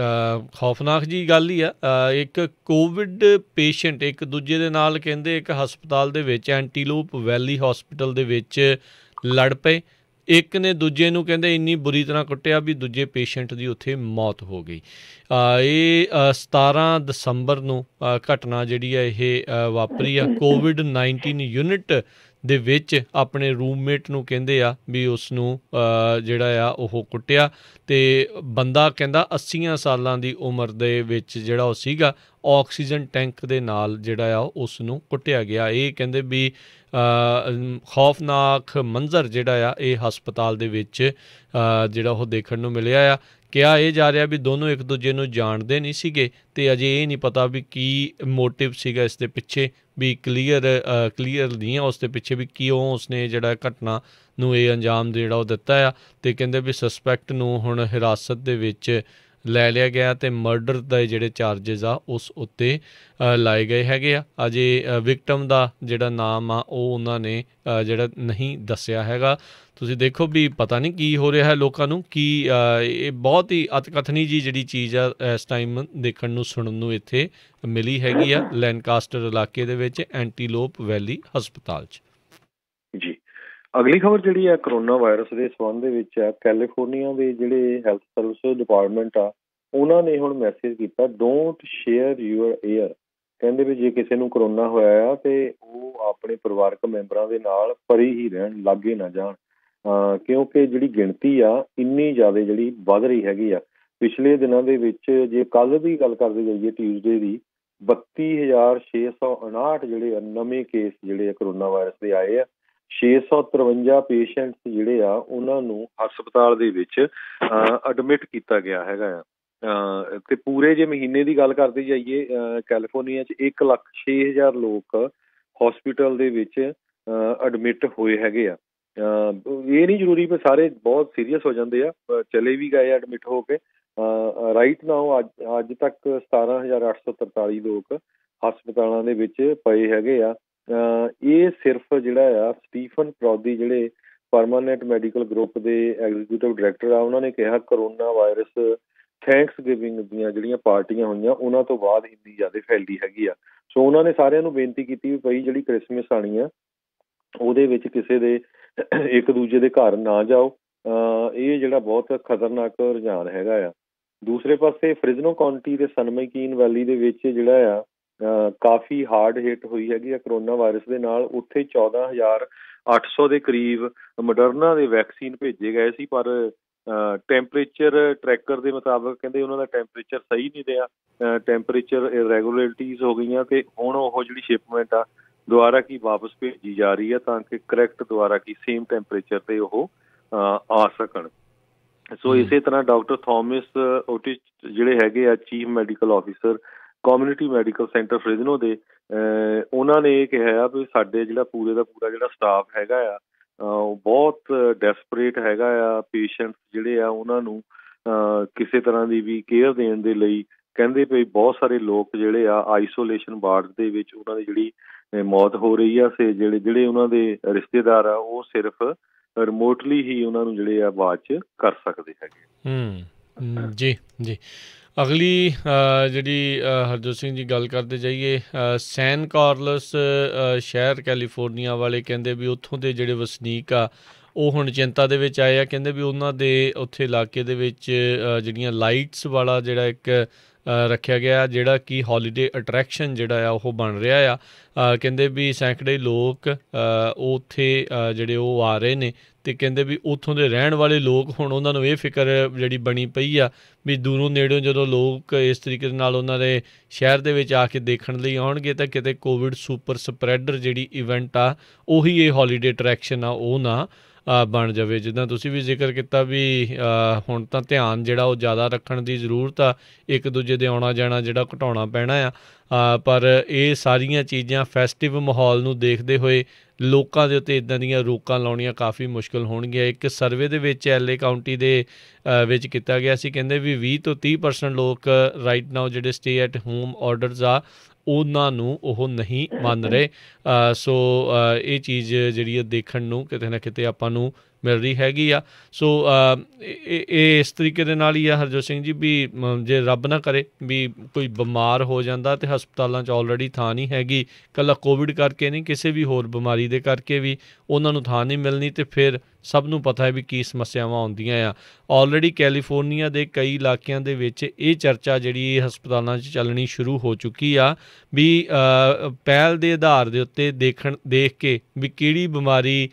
ਖੌਫਨਾਕ ਜੀ ਗੱਲ ਹੀ ਆ। ਇੱਕ ਕੋਵਿਡ ਪੇਸ਼ੈਂਟ ਇੱਕ ਦੂਜੇ ਦੇ ਨਾਲ ਕਹਿੰਦੇ ਇੱਕ ਹਸਪਤਾਲ ਦੇ ਵਿੱਚ ਐਂਟੀਲੋਪ ਵੈਲੀ ਹੌਸਪੀਟਲ ਦੇ ਵਿੱਚ ਲੜ ਪਏ। ਇੱਕ ਨੇ ਦੂਜੇ ਨੂੰ ਕਹਿੰਦੇ ਇੰਨੀ ਬੁਰੀ ਤਰ੍ਹਾਂ ਕੁੱਟਿਆ ਵੀ ਦੂਜੇ ਪੇਸ਼ੈਂਟ ਦੀ ਉੱਥੇ ਮੌਤ ਹੋ ਗਈ। ਇਹ 17 ਦਸੰਬਰ ਨੂੰ ਘਟਨਾ ਜਿਹੜੀ ਆ ਇਹ ਵਾਪਰੀ ਆ। COVID-19 ਯੂਨਿਟ ਦੇ ਵਿੱਚ ਆਪਣੇ ਰੂਮਮੇਟ ਨੂੰ ਕਹਿੰਦੇ ਆ ਵੀ ਉਸ ਨੂੰ ਜਿਹੜਾ ਆ ਉਹ ਕੁੱਟਿਆ, ਅਤੇ ਬੰਦਾ ਕਹਿੰਦਾ 80 ਸਾਲਾਂ ਦੀ ਉਮਰ ਦੇ ਵਿੱਚ ਜਿਹੜਾ ਉਹ ਸੀਗਾ ਆਕਸੀਜਨ ਟੈਂਕ ਦੇ ਨਾਲ ਜਿਹੜਾ ਆ ਉਸ ਨੂੰ ਕੁੱਟਿਆ ਗਿਆ। ਇਹ ਕਹਿੰਦੇ ਵੀ ਖੌਫਨਾਕ ਮੰਜ਼ਰ ਜਿਹੜਾ ਆ ਇਹ ਹਸਪਤਾਲ ਦੇ ਵਿੱਚ ਜਿਹੜਾ ਉਹ ਦੇਖਣ ਨੂੰ ਮਿਲਿਆ ਆ। ਕਿਹਾ ਇਹ ਜਾ ਰਿਹਾ ਵੀ ਦੋਨੋਂ ਇੱਕ ਦੂਜੇ ਨੂੰ ਜਾਣਦੇ ਨਹੀਂ ਸੀਗੇ, ਅਤੇ ਅਜੇ ਇਹ ਨਹੀਂ ਪਤਾ ਵੀ ਕੀ ਮੋਟਿਵ ਸੀਗਾ ਇਸ ਦੇ ਪਿੱਛੇ, ਵੀ ਕਲੀਅਰ ਨਹੀਂ ਆ ਉਸ ਦੇ ਪਿੱਛੇ ਵੀ ਕਿਉਂ ਉਸਨੇ ਜਿਹੜਾ ਘਟਨਾ ਨੂੰ ਇਹ ਅੰਜਾਮ ਜਿਹੜਾ ਉਹ ਦਿੱਤਾ ਆ। ਅਤੇ ਕਹਿੰਦੇ ਵੀ ਸਸਪੈਕਟ ਨੂੰ ਹੁਣ ਹਿਰਾਸਤ ਦੇ ਵਿੱਚ ਲੈ ਲਿਆ ਗਿਆ ਅਤੇ ਮਰਡਰ ਦੇ ਜਿਹੜੇ ਚਾਰਜਿਸ ਆ ਉਸ ਉੱਤੇ ਲਾਏ ਗਏ ਹੈਗੇ ਆ। ਅਜੇ ਵਿਕਟਮ ਦਾ ਜਿਹੜਾ ਨਾਮ ਆ ਉਹ ਉਹਨਾਂ ਨੇ ਜਿਹੜਾ ਨਹੀਂ ਦੱਸਿਆ ਹੈਗਾ। ਤੁਸੀਂ ਦੇਖੋ ਵੀ ਪਤਾ ਨਹੀਂ ਕੀ ਹੋ ਰਿਹਾ ਹੈ ਲੋਕਾਂ ਨੂੰ, ਕੀ ਇਹ ਬਹੁਤ ਹੀ ਅਤਕਥਨੀ ਜੀ ਜਿਹੜੀ ਚੀਜ਼ ਆ ਇਸ ਟਾਈਮ ਦੇਖਣ ਨੂੰ ਸੁਣਨ ਨੂੰ ਇੱਥੇ ਮਿਲੀ ਹੈਗੀ ਆ ਲੈਨਕਾਸਟਰ ਇਲਾਕੇ ਦੇ ਵਿੱਚ ਐਂਟੀਲੋਪ ਵੈਲੀ ਹਸਪਤਾਲ 'ਚ। ਜੀ, ਅਗਲੀ ਖਬਰ ਜਿਹੜੀ ਹੈ ਕਰੋਨਾ ਵਾਇਰਸ ਦੇ ਸੰਬੰਧ ਦੇ ਵਿੱਚ ਹੈ। ਕੈਲੀਫੋਰਨੀਆ ਦੇ ਜਿਹੜੇ ਹੈਲਥ ਸਰਵਿਸ ਡਿਪਾਰਟਮੈਂਟ ਆ ਉਹਨਾਂ ਨੇ ਹੁਣ ਮੈਸੇਜ ਕੀਤਾ, ਡੋਂਟ ਸ਼ੇਅਰ ਯੂਅਰ ਏਅਰ। ਕਹਿੰਦੇ ਵੀ ਜੇ ਕਿਸੇ ਨੂੰ ਕਰੋਨਾ ਹੋਇਆ ਆ ਤੇ ਉਹ ਆਪਣੇ ਪਰਿਵਾਰਕ ਮੈਂਬਰਾਂ ਦੇ ਨਾਲ ਪਰੇ ਹੀ ਰਹਿਣ, ਲਾਗੇ ਨਾ ਜਾਣ, ਕਿਉਂਕਿ ਜਿਹੜੀ ਗਿਣਤੀ ਆ ਇੰਨੀ ਜ਼ਿਆਦਾ ਜਿਹੜੀ ਵੱਧ ਰਹੀ ਹੈਗੀ ਆ। ਪਿਛਲੇ ਦਿਨਾਂ ਦੇ ਵਿੱਚ ਜੇ ਕੱਲ੍ਹ ਦੀ ਗੱਲ ਕਰਦੇ ਜਾਈਏ ਟਿਊਜ਼ਡੇ ਦੀ, 32,659 ਜਿਹੜੇ ਆ ਨਵੇਂ ਕੇਸ ਜਿਹੜੇ ਆ ਕਰੋਨਾ ਵਾਇਰਸ ਦੇ ਆਏ ਆ। 653 ਪੇਸ਼ੈਂਟਸ ਜਿਹੜੇ ਆ ਉਹਨਾਂ ਨੂੰ ਹਸਪਤਾਲ ਦੇ ਵਿੱਚ ਐਡਮਿਟ ਕੀਤਾ ਗਿਆ ਹੈਗਾ ਆ। ਤੇ ਪੂਰੇ ਜੇ ਮਹੀਨੇ ਦੀ ਗੱਲ ਕਰਦੇ ਜਾਈਏ ਕੈਲੀਫੋਰਨੀਆ 'ਚ 1,06,000 ਲੋਕ ਹਸਪੀਟਲ ਦੇ ਵਿੱਚ ਐਡਮਿਟ ਹੋਏ ਹੈਗੇ ਆ। ਇਹ ਨਹੀਂ ਜ਼ਰੂਰੀ ਵੀ ਸਾਰੇ ਬਹੁਤ ਸੀਰੀਅਸ ਹੋ ਜਾਂਦੇ ਆ, ਚਲੇ ਵੀ ਗਏ ਐਡਮਿਟ ਹੋ ਕੇ। ਰਾਈਟ ਨਾਓ ਅੱਜ ਤੱਕ 17,843 ਲੋਕ ਹਸਪਤਾਲਾਂ ਦੇ ਵਿੱਚ ਪਏ ਹੈਗੇ ਆ। ਇਹ ਸਿਰਫ ਜਿਹੜਾ ਆ ਸਟੀਫਨ ਪ੍ਰੋਦੀ ਜਿਹੜੇ ਪਰਮਾਨੈਂਟ ਮੈਡੀਕਲ ਗਰੁੱਪ ਦੇ ਐਗਜ਼ੀਕਿਊਟਿਵ ਡਾਇਰੈਕਟਰ ਆ, ਉਹਨਾਂ ਨੇ ਕਿਹਾ ਕਰੋਨਾ ਵਾਇਰਸ ਥੈਂਕਸ ਗਿਵਿੰਗ ਦੀਆਂ ਜਿਹੜੀਆਂ ਪਾਰਟੀਆਂ ਹੋਈਆਂ ਉਹਨਾਂ ਤੋਂ ਬਾਅਦ ਇੰਨੀ ਜ਼ਿਆਦਾ ਫੈਲਦੀ ਹੈਗੀ ਆ। ਸੋ ਉਹਨਾਂ ਨੇ ਸਾਰਿਆਂ ਨੂੰ ਬੇਨਤੀ ਕੀਤੀ ਵੀ ਭਾਈ ਜਿਹੜੀ ਕ੍ਰਿਸਮਸ ਆਉਣੀ ਆ ਉਹਦੇ ਵਿੱਚ ਕਿਸੇ ਦੇ ਇੱਕ ਦੂਜੇ ਦੇ ਘਰ ਨਾ ਜਾਓ। ਇਹ ਜਿਹੜਾ ਬਹੁਤ ਖਤਰਨਾਕ ਰੁਝਾਨ ਹੈਗਾ ਆ। ਦੂਸਰੇ ਪਾਸੇ ਫ੍ਰਿਜ਼ਨੋ ਕਾਉਂਟੀ ਦੇ ਸਨਮਾਈਕੀਨ ਵੈਲੀ ਦੇ ਵਿੱਚ ਜਿਹੜਾ ਆ ਕਾਫੀ ਹਾਰਡ ਹਿੱਟ ਹੋਈ ਹੈਗੀ ਆ ਕਰੋਨਾ ਵਾਇਰਸ ਦੇ ਨਾਲ। ਉੱਥੇ 14,800 ਦੇ ਕਰੀਬ ਮੋਡਰਨਾ ਦੇ ਵੈਕਸੀਨ ਭੇਜੇ ਗਏ ਸੀ, ਪਰ ਟੈਂਪਰੇਚਰ ਟਰੈਕਰ ਦੇ ਮੁਤਾਬਕ ਕਹਿੰਦੇ ਉਹਨਾਂ ਦਾ ਟੈਂਪਰੇਚਰ ਸਹੀ ਨਹੀਂ ਰਿਹਾ, ਟੈਂਪਰੇਚਰ ਇਰੈਗੂਲਰਿਟੀਜ਼ ਹੋ ਗਈਆਂ ਅਤੇ ਹੁਣ ਉਹ ਜਿਹੜੀ ਸ਼ਿਪਮੈਂਟ ਆ ਦੁਬਾਰਾ ਕੀ ਵਾਪਸ ਭੇਜੀ ਜਾ ਰਹੀ ਹੈ ਤਾਂ ਕਿ ਕਰੈਕਟ ਦੁਬਾਰਾ ਕੀ ਸੇਮ ਟੈਂਪਰੇਚਰ 'ਤੇ ਉਹ ਆ ਸਕਣ। ਸੋ ਇਸੇ ਤਰ੍ਹਾਂ ਡਾਕਟਰ ਥੋਮਸ ਓਟਿਸ ਜਿਹੜੇ ਹੈਗੇ ਆ chief medical officer community medical centre Fresno ਦੇ, ਉਹਨਾਂ ਨੇ ਇਹ ਕਿਹਾ ਆ ਵੀ ਸਾਡੇ ਜਿਹੜਾ ਪੂਰੇ ਦਾ ਪੂਰਾ ਜਿਹੜਾ ਸਟਾਫ ਹੈਗਾ ਆ ਉਹ ਬਹੁਤ ਡੈਸਪਰੇਟ ਹੈਗਾ ਆ। ਪੇਸ਼ੈਂਟਸ ਜਿਹੜੇ ਆ ਉਹਨਾਂ ਨੂੰ ਕਿਸੇ ਤਰ੍ਹਾਂ ਦੀ ਵੀ ਕੇਅਰ ਦੇਣ ਦੇ ਲਈ ਕਹਿੰਦੇ ਵੀ ਬਹੁਤ ਸਾਰੇ ਲੋਕ ਜਿਹੜੇ ਆ ਆਈਸੋਲੇਸ਼ਨ ਵਾਰਡ ਦੇ ਵਿੱਚ ਉਹਨਾਂ ਦੀ ਜਿਹੜੀ ਮੌਤ ਹੋ ਰਹੀ ਆ। ਜਿਹੜੇ ਉਹਨਾਂ ਦੇ ਰਿਸ਼ਤੇਦਾਰ ਆ ਉਹ ਸਿਰਫ ਰਿਮੋਟਲੀ ਹੀ ਉਹਨਾਂ ਨੂੰ ਜਿਹੜੇ ਆ ਬਾਅਦ 'ਚ ਕਰ ਸਕਦੇ ਹੈਗੇ। ਜੀ ਜੀ, ਅਗਲੀ ਜਿਹੜੀ ਹਰਜੋਤ ਸਿੰਘ ਜੀ ਗੱਲ ਕਰਦੇ ਜਾਈਏ, ਸੈਨ ਕਾਰਲਸ ਸ਼ਹਿਰ ਕੈਲੀਫੋਰਨੀਆ ਵਾਲੇ ਕਹਿੰਦੇ ਵੀ ਉੱਥੋਂ ਦੇ ਜਿਹੜੇ ਵਸਨੀਕ ਆ ਉਹ ਹੁਣ ਚਿੰਤਾ ਦੇ ਵਿੱਚ ਆਏ ਆ। ਕਹਿੰਦੇ ਵੀ ਉਹਨਾਂ ਦੇ ਉੱਥੇ ਇਲਾਕੇ ਦੇ ਵਿੱਚ ਜਿਹੜੀਆਂ ਲਾਈਟਸ ਵਾਲਾ ਜਿਹੜਾ ਇੱਕ ਰੱਖਿਆ ਗਿਆ ਜਿਹੜਾ ਕਿ ਹੌਲੀਡੇ ਅਟਰੈਕਸ਼ਨ ਜਿਹੜਾ ਆ ਉਹ ਬਣ ਰਿਹਾ ਆ। ਕਹਿੰਦੇ ਵੀ ਸੈਂਕੜੇ ਲੋਕ ਉੱਥੇ ਜਿਹੜੇ ਉਹ ਆ ਰਹੇ ਨੇ, ਅਤੇ ਕਹਿੰਦੇ ਵੀ ਉੱਥੋਂ ਦੇ ਰਹਿਣ ਵਾਲੇ ਲੋਕ ਹੁਣ ਉਹਨਾਂ ਨੂੰ ਇਹ ਫਿਕਰ ਜਿਹੜੀ ਬਣੀ ਪਈ ਆ ਵੀ ਦੂਰੋਂ ਨੇੜਿਓਂ ਜਦੋਂ ਲੋਕ ਇਸ ਤਰੀਕੇ ਦੇ ਨਾਲ ਉਹਨਾਂ ਦੇ ਸ਼ਹਿਰ ਦੇ ਵਿੱਚ ਆ ਕੇ ਦੇਖਣ ਲਈ ਆਉਣਗੇ ਤਾਂ ਕਿਤੇ ਕੋਵਿਡ ਸੁਪਰ ਸਪਰੈਡਰ ਜਿਹੜੀ ਇਵੈਂਟ ਆ ਉਹੀ ਇਹ ਹੌਲੀਡੇ ਅਟਰੈਕਸ਼ਨ ਆ ਉਹ ਨਾ ਬਣ ਜਾਵੇ। ਜਿੱਦਾਂ ਤੁਸੀਂ ਵੀ ਜ਼ਿਕਰ ਕੀਤਾ ਵੀ ਹੁਣ ਤਾਂ ਧਿਆਨ ਜਿਹੜਾ ਉਹ ਜ਼ਿਆਦਾ ਰੱਖਣ ਦੀ ਜ਼ਰੂਰਤ ਆ, ਇੱਕ ਦੂਜੇ ਦੇ ਆਉਣਾ ਜਾਣਾ ਜਿਹੜਾ ਘਟਾਉਣਾ ਪੈਣਾ ਆ। ਪਰ ਇਹ ਸਾਰੀਆਂ ਚੀਜ਼ਾਂ ਫੈਸਟਿਵ ਮਾਹੌਲ ਨੂੰ ਦੇਖਦੇ ਹੋਏ ਲੋਕਾਂ ਦੇ ਉੱਤੇ ਇੱਦਾਂ ਦੀਆਂ ਰੋਕਾਂ ਲਾਉਣੀਆਂ ਕਾਫੀ ਮੁਸ਼ਕਿਲ ਹੋਣਗੀਆਂ। ਇੱਕ ਸਰਵੇ ਦੇ ਵਿੱਚ LA ਕਾਊਂਟੀ ਦੇ ਵਿੱਚ ਕੀਤਾ ਗਿਆ ਸੀ, ਕਹਿੰਦੇ ਵੀ 20 ਤੋਂ 30% ਲੋਕ ਰਾਈਟ ਨਾਓ ਜਿਹੜੇ ਸਟੇ ਐਟ ਹੋਮ ਆਰਡਰਸ ਆ ਉਹਨਾਂ ਨੂੰ ਉਹ ਨਹੀਂ ਮੰਨ ਰਹੇ। ਸੋ ਇਹ ਚੀਜ਼ ਜਿਹੜੀ ਦੇਖਣ ਨੂੰ ਕਿਤੇ ਨਾ ਕਿਤੇ ਆਪਾਂ ਨੂੰ ਮਿਲ ਰਹੀ ਹੈਗੀ ਆ। ਸੋ ਇਹ ਇਸ ਤਰੀਕੇ ਦੇ ਨਾਲ ਹੀ ਆ ਹਰਜੋਤ ਸਿੰਘ ਜੀ ਵੀ ਜੇ ਰੱਬ ਨਾ ਕਰੇ ਵੀ ਕੋਈ ਬਿਮਾਰ ਹੋ ਜਾਂਦਾ ਤੇ ਹਸਪਤਾਲਾਂ 'ਚ ਆਲਰੇਡੀ ਥਾਂ ਨਹੀਂ ਹੈਗੀ, ਇਕੱਲਾ ਕੋਵਿਡ ਕਰਕੇ ਨਹੀਂ, ਕਿਸੇ ਵੀ ਹੋਰ ਬਿਮਾਰੀ ਦੇ ਕਰਕੇ ਵੀ ਉਹਨਾਂ ਨੂੰ ਥਾਂ ਨਹੀਂ ਮਿਲਣੀ, ਤੇ ਫਿਰ ਸਭ ਨੂੰ ਪਤਾ ਹੈ ਵੀ ਕੀ ਸਮੱਸਿਆਵਾਂ ਆਉਂਦੀਆਂ ਆ। ਆਲਰੇਡੀ ਕੈਲੀਫੋਰਨੀਆ ਦੇ ਕਈ ਇਲਾਕਿਆਂ ਦੇ ਵਿੱਚ ਇਹ ਚਰਚਾ ਜਿਹੜੀ ਹਸਪਤਾਲਾਂ 'ਚ ਚੱਲਣੀ ਸ਼ੁਰੂ ਹੋ ਚੁੱਕੀ ਆ ਵੀ ਪਹਿਲ ਦੇ ਆਧਾਰ ਦੇ ਉੱਤੇ ਦੇਖ ਕੇ ਵੀ ਕਿਹੜੀ ਬਿਮਾਰੀ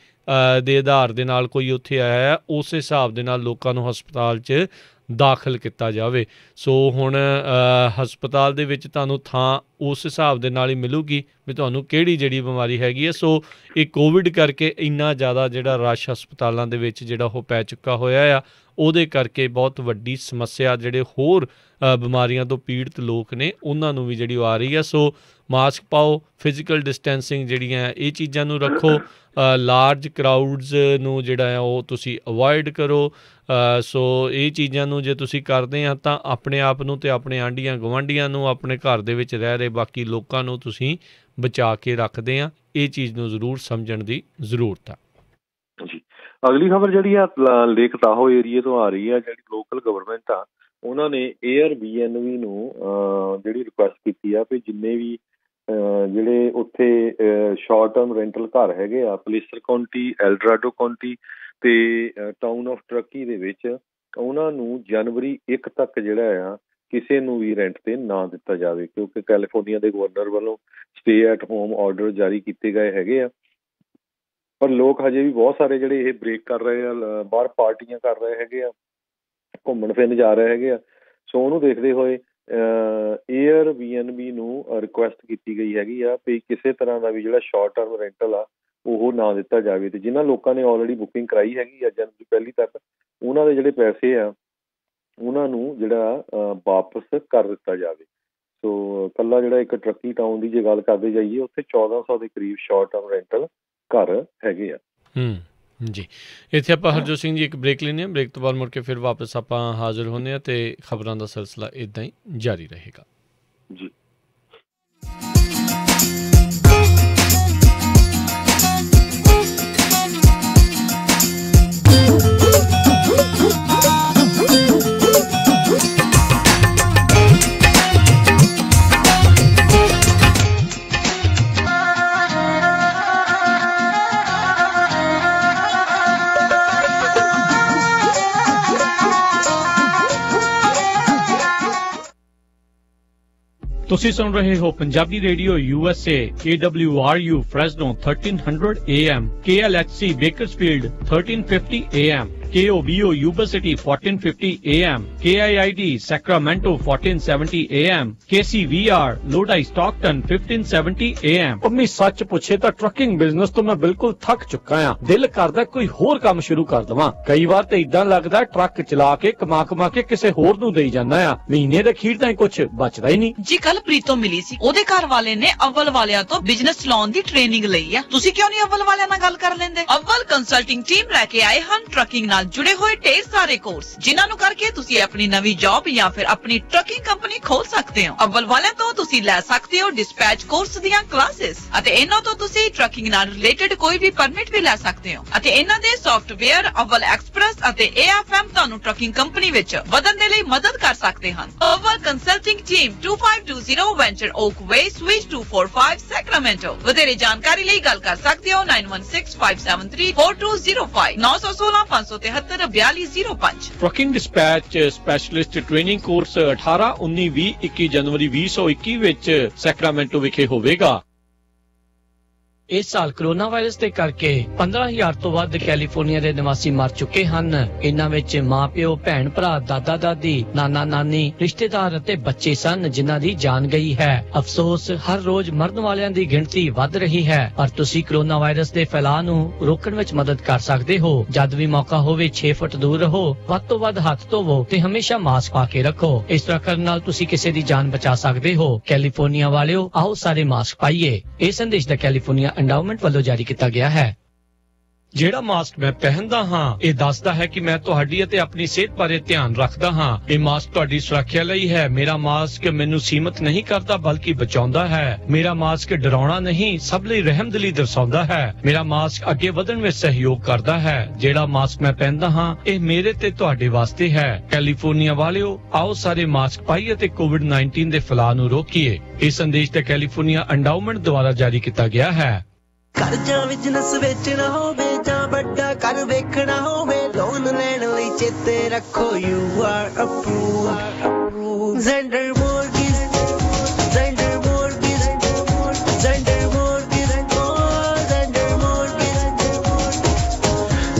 ਦੇ ਆਧਾਰ ਦੇ ਨਾਲ ਕੋਈ ਉੱਥੇ ਆਇਆ, ਉਸ ਹਿਸਾਬ ਦੇ ਨਾਲ ਲੋਕਾਂ ਨੂੰ ਹਸਪਤਾਲ 'ਚ ਦਾਖਲ ਕੀਤਾ ਜਾਵੇ। ਸੋ ਹੁਣ ਹਸਪਤਾਲ ਦੇ ਵਿੱਚ ਤੁਹਾਨੂੰ ਥਾਂ ਉਸ ਹਿਸਾਬ ਦੇ ਨਾਲ ਹੀ ਮਿਲੂਗੀ ਵੀ ਤੁਹਾਨੂੰ ਕਿਹੜੀ ਜਿਹੜੀ ਬਿਮਾਰੀ ਹੈਗੀ ਹੈ। ਸੋ ਇਹ ਕੋਵਿਡ ਕਰਕੇ ਇੰਨਾ ਜ਼ਿਆਦਾ ਜਿਹੜਾ ਰਸ਼ ਹਸਪਤਾਲਾਂ ਦੇ ਵਿੱਚ ਜਿਹੜਾ ਉਹ ਪੈ ਚੁੱਕਾ ਹੋਇਆ ਆ, ਉਹਦੇ ਕਰਕੇ ਬਹੁਤ ਵੱਡੀ ਸਮੱਸਿਆ ਜਿਹੜੇ ਹੋਰ ਬਿਮਾਰੀਆਂ ਤੋਂ ਪੀੜਤ ਲੋਕ ਨੇ ਉਹਨਾਂ ਨੂੰ ਵੀ ਜਿਹੜੀ ਉਹ ਆ ਰਹੀ ਆ। ਸੋ ਮਾਸਕ ਪਾਓ, ਫਿਜ਼ੀਕਲ ਡਿਸਟੈਂਸਿੰਗ ਜਿਹੜੀਆਂ ਇਹ ਚੀਜ਼ਾਂ ਨੂੰ ਰੱਖੋ, ਲਾਰਜ ਕਰਾਊਡਸ ਨੂੰ ਜਿਹੜਾ ਆ ਉਹ ਤੁਸੀਂ ਅਵੋਇਡ ਕਰੋ। ਸੋ ਇਹ ਚੀਜ਼ਾਂ ਨੂੰ ਜੇ ਤੁਸੀਂ ਕਰਦੇ ਆ ਤਾਂ ਆਪਣੇ ਆਪ ਨੂੰ ਅਤੇ ਆਪਣੇ ਆਂਢੀਆਂ ਗੁਆਂਢੀਆਂ ਨੂੰ, ਆਪਣੇ ਘਰ ਦੇ ਵਿੱਚ ਰਹਿ ਰਹੇ ਬਾਕੀ ਲੋਕਾਂ ਨੂੰ ਤੁਸੀਂ ਬਚਾ ਕੇ ਰੱਖਦੇ ਆ। ਇਹ ਚੀਜ਼ ਨੂੰ ਜ਼ਰੂਰ ਸਮਝਣ ਦੀ ਜ਼ਰੂਰਤ ਆ ਜੀ। ਅਗਲੀ ਖਬਰ ਜਿਹੜੀ ਆ ਲੇਕ ਤਾਹੋ ਏਰੀਏ ਤੋਂ ਆ ਰਹੀ ਆ। ਜਿਹੜੀ ਲੋਕਲ ਗਵਰਨਮੈਂਟ ਆ ਉਹਨਾਂ ਨੇ Airbnb ਨੂੰ ਜਿਹੜੀ ਰਿਕੁਐਸਟ ਕੀਤੀ ਆ ਵੀ ਜਿੰਨੇ ਵੀ ਜਿਹੜੇ ਉੱਥੇ ਸ਼ਾਰਟ ਟਰਮ ਰੈਂਟਲ ਘਰ ਹੈਗੇ ਆ ਪਲੇਸਰ ਕਾਉਂਟੀ, ਐਲਡਰਾਡੋ ਕਾਉਂਟੀ ਤੇ ਟਾਊਨ ਆਫ ਟਰੱਕੀ ਦੇ ਵਿੱਚ, ਉਹਨਾਂ ਨੂੰ ਜਨਵਰੀ 1 ਤੱਕ ਜਿਹੜਾ ਆ ਕਿਸੇ ਨੂੰ ਵੀ ਰੈਂਟ ਤੇ ਨਾ ਦਿੱਤਾ ਜਾਵੇ, ਕਿਉਂਕਿ ਕੈਲੀਫੋਰਨੀਆ ਦੇ ਗਵਰਨਰ ਵੱਲੋਂ ਸਟੇ ਐਟ ਹੋਮ ਆਰਡਰ ਜਾਰੀ ਕੀਤੇ ਗਏ ਹੈਗੇ ਆ। ਪਰ ਲੋਕ ਹਜੇ ਵੀ ਬਹੁਤ ਸਾਰੇ ਜਿਹੜੇ ਇਹ ਬ੍ਰੇਕ ਕਰ ਰਹੇ ਆ, ਬਾਹਰ ਪਾਰਟੀਆਂ ਕਰ ਰਹੇ ਹੈਗੇ ਆ, ਘੁੰਮਣ ਫਿਰਨ ਜਾ ਰਹੇ ਹੈਗੇ ਆ। ਸੋ ਉਹਨੂੰ ਦੇਖਦੇ ਹੋਏ Airbnb ਨੂੰ ਰਿਕੁਐਸਟ ਕੀਤੀ ਗਈ ਹੈਗੀ ਆ ਵੀ ਕਿਸੇ ਤਰ੍ਹਾਂ ਦਾ ਵੀ ਜਿਹੜਾ ਸ਼ਾਰਟ ਟਰਮ ਰੈਂਟਲ ਆ ਉਹ ਨਾ ਦਿੱਤਾ ਜਾਵੇ। ਅਤੇ ਜਿਨ੍ਹਾਂ ਲੋਕਾਂ ਨੇ ਆਲਰੇਡੀ ਬੁਕਿੰਗ ਕਰਾਈ ਹੈਗੀ ਆ ਜਨਵਰੀ 1 ਤੱਕ, ਉਹਨਾਂ ਦੇ ਜਿਹੜੇ ਪੈਸੇ ਆ ਉਹਨਾਂ ਨੂੰ ਜਿਹੜਾ ਵਾਪਸ ਕਰ ਦਿੱਤਾ ਜਾਵੇ। ਸੋ ਇਕੱਲਾ ਜਿਹੜਾ ਇੱਕ ਟਰੱਕੀ ਟਾਊਨ ਦੀ ਜੇ ਗੱਲ ਕਰਦੇ ਜਾਈਏ, ਉੱਥੇ 1400 ਦੇ ਕਰੀਬ ਸ਼ਾਰਟ ਟਰਮ ਰੈਂਟਲ ਘਰ ਹੈਗੇ ਆ। ਜੀ, ਇੱਥੇ ਆਪਾਂ ਹਰਜੋਤ ਸਿੰਘ ਜੀ ਇੱਕ ਬ੍ਰੇਕ ਲੈਂਦੇ ਹਾਂ। ਬ੍ਰੇਕ ਤੋਂ ਬਾਅਦ ਮੁੜ ਕੇ ਫਿਰ ਵਾਪਸ ਆਪਾਂ ਹਾਜ਼ਰ ਹੁੰਦੇ ਹਾਂ ਅਤੇ ਖਬਰਾਂ ਦਾ ਸਿਲਸਿਲਾ ਇੱਦਾਂ ਹੀ ਜਾਰੀ ਰਹੇਗਾ ਜੀ। ਤੁਸੀਂ ਸੁਣ ਰਹੇ ਹੋ Punjabi radio USA KWRU Fresno 1300 AM, KLHC Bakersfield 1350 AM, KOBO Yuba City 1450 AM, KIID Sacramento 1470 AM, KCVR Lodi Stockton 1570 AM। Mummy ਸੱਚ ਪੁੱਛੇ ਤਾਂ ਟਰੱਕਿੰਗ ਬਿਜ਼ਨਸ ਤੋਂ ਮੈਂ ਬਿਲਕੁਲ ਥੱਕ ਚੁੱਕਾ ਆ। ਦਿਲ ਕਰਦਾ ਕੋਈ ਹੋਰ ਕੰਮ ਸ਼ੁਰੂ ਕਰ ਦਵਾਂ। ਕਈ ਵਾਰ ਤਾਂ ਇਦਾਂ ਲੱਗਦਾ ਟਰੱਕ ਚਲਾ ਕੇ ਕਮਾ ਕੇ ਕਿਸੇ ਹੋਰ ਨੂੰ ਦੇਈ ਜਾਂਦਾ ਆ। ਮਹੀਨੇ ਦੇ ਅਖੀਰ ਤਾਂ ਕੁਝ ਬਚਦਾ ਹੀ ਨਹੀਂ ਜੀ। ਕੱਲ ਪ੍ਰੀਤੋਂ ਮਿਲੀ ਸੀ, ਉਹਦੇ ਘਰ ਵਾਲੇ ਨੇ ਅਵਲ ਵਾਲਿਆਂ ਤੋਂ ਬਿਜ਼ਨਸ ਚਲਾਉਣ ਦੀ ਟ੍ਰੇਨਿੰਗ ਲਈ ਆ। ਤੁਸੀਂ ਕਿਉਂ ਨਹੀਂ ਅਵਲ ਵਾਲਿਆਂ ਨਾਲ ਗੱਲ ਕਰ ਲੈਂਦੇ? ਅਵਲ ਕੰਸਲਟਿੰਗ ਟੀਮ ਲੈ ਕੇ ਆਏ ਹਨ ਟਰੱਕਿੰਗ ਨਾਲ जुड़े हुए ढेर सारे कोर्स, जिन्होंने करके तुसी अपनी नवी जॉब या फिर अपनी ट्रकिंग कंपनी खोल सकते हो। अव्वल वाले तो तुसी ले सकते हो डिस्पैच कोर्स दियां क्लासेस, अते इन्हां तो तुसी ट्रकिंग नाल रिलेटेड कोई भी परमिट भी ले सकते हो। अते इन्हां दे सॉफ्टवेयर अव्वल एक्सप्रेस अते AFM ਤੁਹਾਨੂੰ ट्रकिंग कंपनी विच ਵਧਣ ਦੇ ਲਈ ਮਦਦ ਕਰ ਸਕਦੇ ਹਨ। ਅਵਲ ਕੰਸਲਟਿੰਗ ਟੀਮ 2520 ਵੈਂਚਰ ਓਕ ਵੇ ਸਵਿਚ 245 ਸੈਕਰਾਮੈਂਟੋ। ਵਧੇਰੇ ਜਾਣਕਾਰੀ ਲਈ ਗੱਲ ਕਰ ਸਕਦੇ ਹੋ 9165734205 916 573 4205। Trucking dispatch specialist training course 18, 19, 20, 21 ਜਨਵਰੀ 2021 ਵਿੱਚ ਸੈਕਰਾਮੈਂਟੋ ਵਿਖੇ ਹੋਵੇਗਾ। ਇਸ ਸਾਲ ਕੋਰੋਨਾ ਵਾਇਰਸ ਦੇ ਕਰਕੇ 15,000 ਤੋਂ ਵੱਧ ਕੈਲੀਫੋਰਨੀਆ ਦੇ ਨਿਵਾਸੀ ਮਰ ਚੁੱਕੇ ਹਨ। ਇਨ੍ਹਾਂ ਵਿੱਚ ਮਾਂ-ਪਿਓ, ਭੈਣ ਭਰਾ, ਦਾਦਾ ਦਾਦੀ, ਨਾਨਾ ਨਾਨੀ, ਰਿਸ਼ਤੇਦਾਰ ਅਤੇ ਬੱਚੇ ਸਨ ਜਿਨ੍ਹਾਂ ਦੀ ਜਾਨ ਗਈ ਹੈ। ਅਫਸੋਸ, ਹਰ ਰੋਜ਼ ਮਰਨ ਵਾਲਿਆਂ ਦੀ ਗਿਣਤੀ ਵੱਧ ਰਹੀ ਹੈ, ਪਰ ਤੁਸੀਂ ਕੋਰੋਨਾ ਵਾਇਰਸ ਦੇ ਫੈਲਾਅ ਨੂੰ ਰੋਕਣ ਵਿੱਚ ਮਦਦ ਕਰ ਸਕਦੇ ਹੋ। ਜਦ ਵੀ ਮੌਕਾ ਹੋਵੇ 6 ਫੁੱਟ ਦੂਰ ਰਹੋ, ਵੱਧ ਤੋਂ ਵੱਧ ਹੱਥ ਧੋਵੋ ਤੇ ਹਮੇਸ਼ਾ ਮਾਸਕ ਪਾ ਕੇ ਰੱਖੋ। ਇਸ ਤਰ੍ਹਾਂ ਕਰਨ ਨਾਲ ਤੁਸੀਂ ਕਿਸੇ ਦੀ ਜਾਨ ਬਚਾ ਸਕਦੇ ਹੋ। ਕੈਲੀਫੋਰਨੀਆ ਵਾਲਿਓ, ਆਓ ਸਾਰੇ ਮਾਸਕ ਪਾਈਏ। ਇਹ ਸੰਦੇਸ਼ ਦਾ ਕੈਲੀਫੋਰਨੀਆ ਐਂਡਾਊਮੈਂਟ ਵੱਲੋਂ ਜਾਰੀ ਕੀਤਾ ਗਿਆ ਹੈ। ਜਿਹੜਾ ਮਾਸਕ ਮੈਂ ਪਹਿਨਦਾ ਹਾਂ ਇਹ ਦੱਸਦਾ ਹੈ ਕਿ ਮੈਂ ਤੁਹਾਡੀ ਅਤੇ ਆਪਣੀ ਸਿਹਤ ਬਾਰੇ ਧਿਆਨ ਰੱਖਦਾ ਹਾਂ। ਇਹ ਮਾਸਕ ਤੁਹਾਡੀ ਸੁਰੱਖਿਆ ਲਈ ਹੈ। ਮੇਰਾ ਮਾਸਕ ਮੈਨੂੰ ਸੀਮਤ ਨਹੀਂ ਕਰਦਾ ਬਲਕਿ ਬਚਾਉਂਦਾ ਹੈ। ਮੇਰਾ ਮਾਸਕ ਡਰਾਉਣਾ ਨਹੀਂ, ਸਭ ਲਈ ਰਹਿਮਦਿਲੀ ਦਰਸਾਉਂਦਾ ਹੈ। ਮੇਰਾ ਮਾਸਕ ਅੱਗੇ ਵਧਣ ਵਿੱਚ ਸਹਿਯੋਗ ਕਰਦਾ ਹੈ। ਜਿਹੜਾ ਮਾਸਕ ਮੈਂ ਪਹਿਨਦਾ ਹਾਂ ਇਹ ਮੇਰੇ ਤੇ ਤੁਹਾਡੇ ਵਾਸਤੇ ਹੈ। ਕੈਲੀਫੋਰਨੀਆ ਵਾਲਿਓ, ਆਓ ਸਾਰੇ ਮਾਸਕ ਪਾਈਏ ਅਤੇ ਕੋਵਿਡ-19 ਦੇ ਫੈਲਾਅ ਨੂੰ ਰੋਕੀਏ। ਇਹ ਸੰਦੇਸ਼ ਤੇ ਕੈਲੀਫੋਰਨੀਆ ਐਂਡਾਊਮੈਂਟ ਦੁਆਰਾ ਜਾਰੀ ਕੀਤਾ ਗਿਆ ਹੈ। ਘਰ ਜਾਂ ਬਿਜ਼ਨਸ ਵੇਚਣਾ ਹੋਵੇ ਜਾਂ ਵੱਡਾ ਘਰ ਵੇਖਣਾ ਹੋਵੇ, ਲੋਨ ਲੈਣ ਲਈ ਚੇਤੇ ਰੱਖੋ you are approved. Zander mortgage, Zander mortgage, Zander mortgage, Zander mortgage.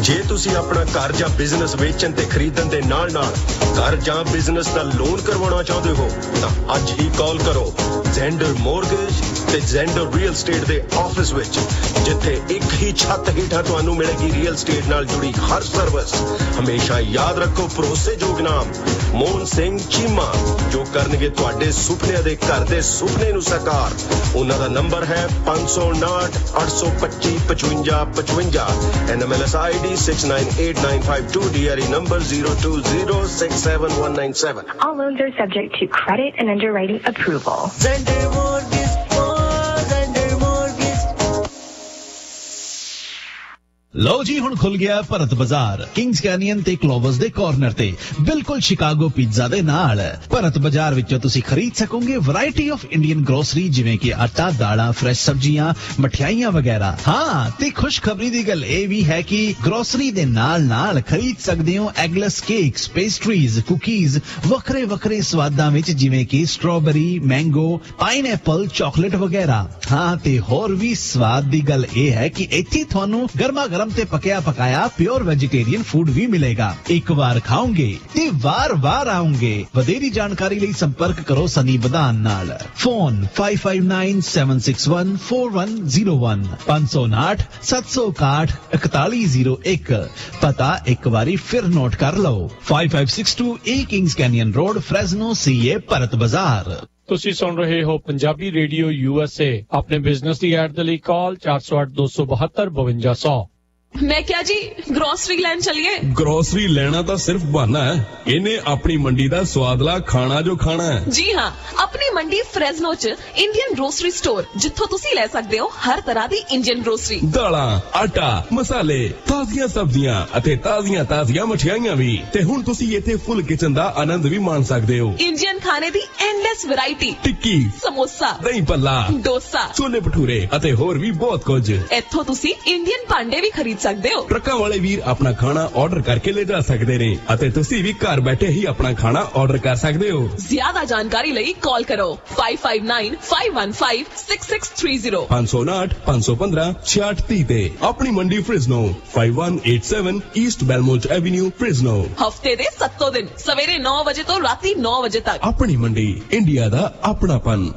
ਜੇ ਤੁਸੀਂ ਆਪਣਾ ਘਰ ਜਾਂ ਬਿਜ਼ਨਸ ਵੇਚਣ ਤੇ ਖਰੀਦਣ ਦੇ ਨਾਲ-ਨਾਲ ਘਰ ਜਾਂ ਬਿਜ਼ਨਸ ਦਾ ਲੋਨ ਕਰਵਾਉਣਾ ਚਾਹੁੰਦੇ ਹੋ ਤਾਂ ਅੱਜ ਹੀ ਕਾਲ ਕਰੋ ਜ਼ੈਂਡਰ ਮੋਰਗੇਜ ਤੇ ਜ਼ੈਂਡਰ ਰੀਅਲ ਸਟੇਟ ਦੇ ਆਫਿਸ ਵਿੱਚ, ਜਿੱਥੇ ਇੱਕ ਹੀ ਛੱਤ ਹੇਠਾਂ ਤੁਹਾਨੂੰ ਮਿਲੇਗੀ ਰੀਅਲ ਸਟੇਟ ਨਾਲ ਜੁੜੀ ਹਰ ਸਰਵਿਸ। ਹਮੇਸ਼ਾ ਯਾਦ ਰੱਖੋ ਭਰੋਸੇਯੋਗ ਨਾਮ ਮੋਹਨ ਸਿੰਘ ਚੀਮਾ, ਜੋ ਕਰਨਗੇ ਤੁਹਾਡੇ ਸੁਪਨਿਆਂ ਦੇ ਘਰ ਦੇ ਸੁਪਨੇ ਨੂੰ ਸਾਕਾਰ। ਉਹਨਾਂ ਦਾ ਨੰਬਰ ਹੈ 559 825 5555, NMLS ID 698952, DRE number 020671197. All loans are subject to credit and underwriting approval. Zender Mortgage, Zender Mortgage. ਲਓ ਜੀ, ਹੁਣ ਖੁੱਲ ਗਿਆ ਭਰਤ ਬਾਜ਼ਾਰ ਕਿੰਗਸ ਕੈਨੀਅਨ ਤੇ ਕਲੋਵਸ ਦੇ ਕਾਰਨਰ ਤੇ, ਬਿਲਕੁਲ ਸ਼ਿਕਾਗੋ ਪੀਜ਼ਾ ਦੇ ਨਾਲ। ਭਰਤ ਬਾਜ਼ਾਰ ਵਿੱਚੋਂ ਤੁਸੀਂ ਖਰੀਦ ਸਕੋਗੇ ਵੈਰਾਈਟੀ ਆਫ ਇੰਡੀਅਨ ਗਰੋਸਰੀ, ਜਿਵੇਂ ਕਿ ਆਟਾ, ਦਾਲਾਂ, ਫਰੈਸ਼ ਸਬਜ਼ੀਆਂ, ਮਠਿਆਈਆਂ ਵਗੈਰਾ। ਹਾਂ, ਤੇ ਖੁਸ਼ਖਬਰੀ ਦੀ ਗੱਲ ਇਹ ਵੀ ਹੈ ਕਿ ਗਰੋਸਰੀ ਦੇ ਨਾਲ ਖਰੀਦ ਸਕਦੇ ਹੋ ਐਗਲੈਸ ਕੇਕਸ, ਪੇਸਟਰੀਜ਼, ਕੁਕੀਜ਼ ਵੱਖਰੇ ਵੱਖਰੇ ਸਵਾਦਾਂ ਵਿੱਚ, ਜਿਵੇਂ ਕਿ ਸਟ੍ਰਾਬੇਰੀ, ਮੈਂਗੋ, ਪਾਈਨਐਪਲ, ਚਾਕਲੇਟ ਵਗੈਰਾ। ਹਾਂ, ਤੇ ਹੋਰ ਵੀ ਸਵਾਦ ਦੀ ਗੱਲ ਇਹ ਹੈ ਕਿ ਇੱਥੇ ਤੁਹਾਨੂੰ ਗਰਮਾ ਗਰਮ ਤੇ ਪਕਿਆ ਪਕਾਇਆ ਪਿਓਰ ਵੈਜੀਟੇਰੀਅਨ ਫੂਡ ਵੀ ਮਿਲੇਗਾ। ਇੱਕ ਵਾਰ ਖਾਓਗੇ ਤੇ ਵਾਰ-ਵਾਰ ਆਉਂਗੇ। ਵਧੇਰੀ ਜਾਣਕਾਰੀ ਲਈ ਸੰਪਰਕ ਕਰੋ ਸਨੀ ਬਦਾਨ ਨਾਲ। ਫੋਨ 5597614101, 559 761 4101। ਪਤਾ ਇੱਕ ਵਾਰੀ ਫਿਰ ਨੋਟ ਕਰ ਲਓ, 5562 A Kings Canyon road, Fresno, CA, Bharat Bazaar. ਤੁਸੀਂ ਸੁਣ ਰਹੇ ਹੋ ਪੰਜਾਬੀ ਰੇਡੀਓ USA। ਆਪਣੇ ਬਿਜ਼ਨਸ ਦੀ ਐਡ ਦੇ ਲਈ ਕਾਲ 408 272 5200। मैं क्या जी ग्रोसरी लैन चलिए। ग्रोसरी लेना तो सिर्फ बहाना है, इन्हें अपनी मंडी दा स्वादला खाना जो खाना है। जी हाँ, अपनी मंडी फ्रेजनो च इंडियन ग्रोसरी स्टोर, जिथों तुसी ले सकते हो हर तरह दी इंडियन ग्रोसरी, दालां, आटा, मसाले, ताजियां सब्जियां अते ताजियां मठियाइयां भी। ते हुण तुसी इत्थे फुल किचन दा आनंद भी मान सकते हो। इंडियन खाने दी एंडलेस वैरायटी, टिक्की, समोसा, दही भल्ला, डोसा, छोले भटूरे अते होर भी बहुत कुछ। इत्थों तुसी इंडियन भांडे भी खरीद सकते हो। ट्रकां वाले वीर अपना खाना ऑर्डर करके ले जा सकते ने अते तुसी भी घर बैठे ही अपना खाना ऑर्डर कर सकते हो। ज्यादा जानकारी लई कॉल करो 5595156630, 559 515 6630 ते अपनी मंडी फ्रिजनो 5187 ईस्ट बेलमोंट एवेन्यू फ्रिजनो। हफ्ते दे 7 दिन सवेरे 9 बजे तो राती 9 बजे तक। अपनी मंडी, इंडिया दा अपनापन।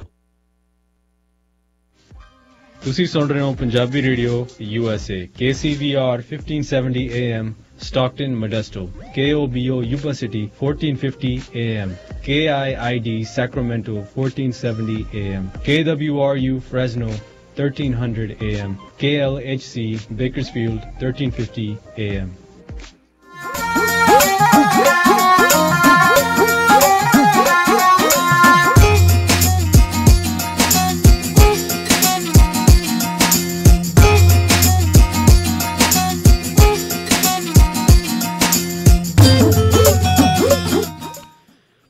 ਤੁਸੀਂ ਸੁਣ ਰਹੇ ਹੋ Punjabi radio USA, KCVR 1570 AM, Stockton, Modesto, KOBO, Yuba City, 1450 AM, KIID, Sacramento, 1470 AM, KWRU, Fresno, 1300 AM, KLHC, Bakersfield, 1350 AM.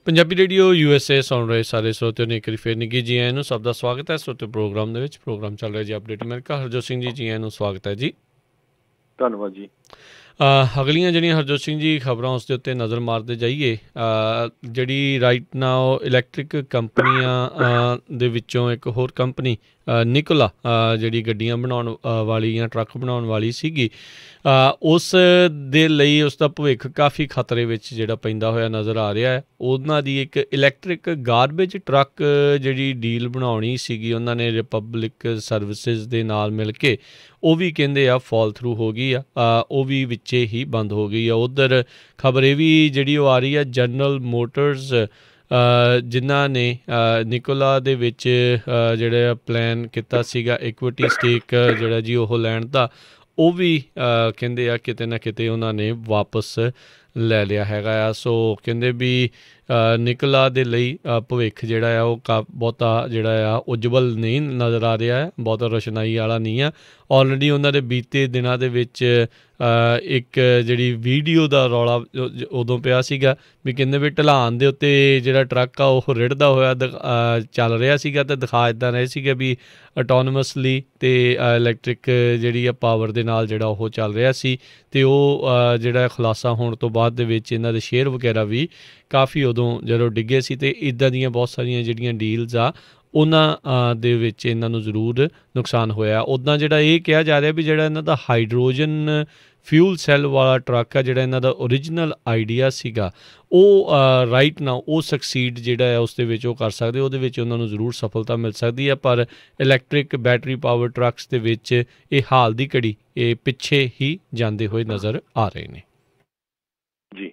Punjabi radio USA ਸੁਣ ਰਹੇ ਸਾਰੇ ਸਰੋਤਿਆਂ ਨੂੰ ਇੱਕ ਵਾਰੀ ਫਿਰ ਨਿੱਘੀ ਜੀ ਆਇਆਂ ਨੂੰ, ਸਭ ਦਾ ਸਵਾਗਤ ਹੈ ਸਰੋਤਿਓ ਪ੍ਰੋਗਰਾਮ ਦੇ ਵਿੱਚ। ਪ੍ਰੋਗਰਾਮ ਚੱਲ ਰਿਹਾ ਜੀ ਅਪਡੇਟ ਅਮਰੀਕਾ। ਹਰਜੋਤ ਸਿੰਘ ਜੀ ਆਇਆਂ ਨੂੰ ਸਵਾਗਤ ਹੈ ਜੀ। ਧੰਨਵਾਦ ਜੀ। ਅਗਲੀਆਂ ਜਿਹੜੀਆਂ ਹਰਜੋਤ ਸਿੰਘ ਜੀ ਖਬਰਾਂ ਉਸ ਦੇ ਉੱਤੇ ਨਜ਼ਰ ਮਾਰਦੇ ਜਾਈਏ। ਜਿਹੜੀ ਰਾਈਟ ਨਾਓ ਇਲੈਕਟ੍ਰਿਕ ਕੰਪਨੀਆਂ ਦੇ ਵਿੱਚੋਂ ਇੱਕ ਹੋਰ ਕੰਪਨੀ ਨਿਕੋਲਾ, ਜਿਹੜੀ ਗੱਡੀਆਂ ਬਣਾਉਣ ਵਾਲੀ ਜਾਂ ਟਰੱਕ ਬਣਾਉਣ ਵਾਲੀ ਸੀਗੀ, ਉਸ ਦੇ ਲਈ ਉਸ ਦਾ ਭਵਿੱਖ ਕਾਫੀ ਖਤਰੇ ਵਿੱਚ ਜਿਹੜਾ ਪੈਂਦਾ ਹੋਇਆ ਨਜ਼ਰ ਆ ਰਿਹਾ ਹੈ। ਉਹਨਾਂ ਦੀ ਇੱਕ ਇਲੈਕਟ੍ਰਿਕ ਗਾਰਬੇਜ ਟਰੱਕ ਜਿਹੜੀ ਡੀਲ ਬਣਾਉਣੀ ਸੀਗੀ, ਉਹਨਾਂ ਨੇ ਰਿਪਬਲਿਕ ਸਰਵਿਸਿਜ਼ ਦੇ ਨਾਲ ਮਿਲ ਕੇ, ਉਹ ਵੀ ਕਹਿੰਦੇ ਆ ਫਾਲ ਥਰੂ ਹੋ ਗਈ ਆ, ਉਹ ਵੀ ਵਿੱਚੇ ਹੀ ਬੰਦ ਹੋ ਗਈ ਆ। ਉੱਧਰ ਖਬਰ ਇਹ ਵੀ ਜਿਹੜੀ ਉਹ ਆ ਰਹੀ ਆ, ਜਨਰਲ ਮੋਟਰਸ ਜਿਨ੍ਹਾਂ ਨੇ ਨਿਕੋਲਾ ਦੇ ਵਿੱਚ ਜਿਹੜਾ ਪਲਾਨ ਕੀਤਾ ਸੀਗਾ ਇਕੁਇਟੀ ਸਟੇਕ ਜਿਹੜਾ ਜੀ ਉਹ ਲੈਣ ਦਾ, ਉਹ ਵੀ ਕਹਿੰਦੇ ਆ ਕਿਤੇ ਨਾ ਕਿਤੇ ਉਹਨਾਂ ਨੇ ਵਾਪਸ ਲੈ ਲਿਆ ਹੈਗਾ ਆ। ਸੋ ਕਹਿੰਦੇ ਵੀ ਨਿਕੋਲਾ ਦੇ ਲਈ ਭਵਿੱਖ ਜਿਹੜਾ ਆ ਉਹ ਬਹੁਤਾ ਜਿਹੜਾ ਆ ਉਜਵਲ ਨਹੀਂ ਨਜ਼ਰ ਆ ਰਿਹਾ ਹੈ, ਬਹੁਤਾ ਰੋਸ਼ਨਾਈ ਵਾਲਾ ਨਹੀਂ ਆ। ਆਲਰੇਡੀ ਉਹਨਾਂ ਦੇ ਬੀਤੇ ਦਿਨਾਂ ਦੇ ਵਿੱਚ ਇੱਕ ਜਿਹੜੀ ਵੀਡੀਓ ਦਾ ਰੌਲਾ ਉਦੋਂ ਪਿਆ ਸੀਗਾ ਵੀ ਕਹਿੰਦੇ ਵੀ ਢਲਾਨ ਦੇ ਉੱਤੇ ਜਿਹੜਾ ਟਰੱਕ ਆ ਉਹ ਰਿੜਦਾ ਹੋਇਆ ਚੱਲ ਰਿਹਾ ਸੀਗਾ ਅਤੇ ਦਿਖਾ ਇੱਦਾਂ ਰਹੇ ਸੀਗੇ ਵੀ ਆਟੋਨਮਸਲੀ ਅਤੇ ਇਲੈਕਟ੍ਰਿਕ ਜਿਹੜੀ ਆ ਪਾਵਰ ਦੇ ਨਾਲ ਜਿਹੜਾ ਉਹ ਚੱਲ ਰਿਹਾ ਸੀ। ਅਤੇ ਉਹ ਜਿਹੜਾ ਖੁਲਾਸਾ ਹੋਣ ਤੋਂ ਬਾਅਦ ਦੇ ਵਿੱਚ ਇਹਨਾਂ ਦੇ ਸ਼ੇਅਰ ਵਗੈਰਾ ਵੀ ਕਾਫੀ ਉਦੋਂ ਜਦੋਂ ਡਿੱਗੇ ਸੀ। ਅਤੇ ਇੱਦਾਂ ਦੀਆਂ ਬਹੁਤ ਸਾਰੀਆਂ ਜਿਹੜੀਆਂ ਡੀਲਸ ਆ ਉਹਨਾਂ ਦੇ ਵਿੱਚ ਇਹਨਾਂ ਨੂੰ ਜ਼ਰੂਰ ਨੁਕਸਾਨ ਹੋਇਆ। ਉੱਦਾਂ ਜਿਹੜਾ ਇਹ ਕਿਹਾ ਜਾ ਰਿਹਾ ਵੀ ਜਿਹੜਾ ਇਹਨਾਂ ਦਾ ਹਾਈਡਰੋਜਨ ਫਿਊਲ ਸੈੱਲ ਵਾਲਾ ਟਰੱਕ ਆ, ਜਿਹੜਾ ਇਹਨਾਂ ਦਾ ਓਰੀਜਨਲ ਆਈਡੀਆ ਸੀਗਾ, ਉਹ ਰਾਈਟ ਨਾਓ ਉਹ ਸਕਸੀਡ ਜਿਹੜਾ ਹੈ ਉਸ ਦੇ ਵਿੱਚ ਉਹ ਕਰ ਸਕਦੇ, ਉਹਦੇ ਵਿੱਚ ਉਹਨਾਂ ਨੂੰ ਜ਼ਰੂਰ ਸਫਲਤਾ ਮਿਲ ਸਕਦੀ ਹੈ। ਪਰ ਇਲੈਕਟ੍ਰਿਕ ਬੈਟਰੀ ਪਾਵਰ ਟਰੱਕਸ ਦੇ ਵਿੱਚ ਇਹ ਹਾਲ ਦੀ ਘੜੀ ਇਹ ਪਿੱਛੇ ਹੀ ਜਾਂਦੇ ਹੋਏ ਨਜ਼ਰ ਆ ਰਹੇ ਨੇ। ਜੀ,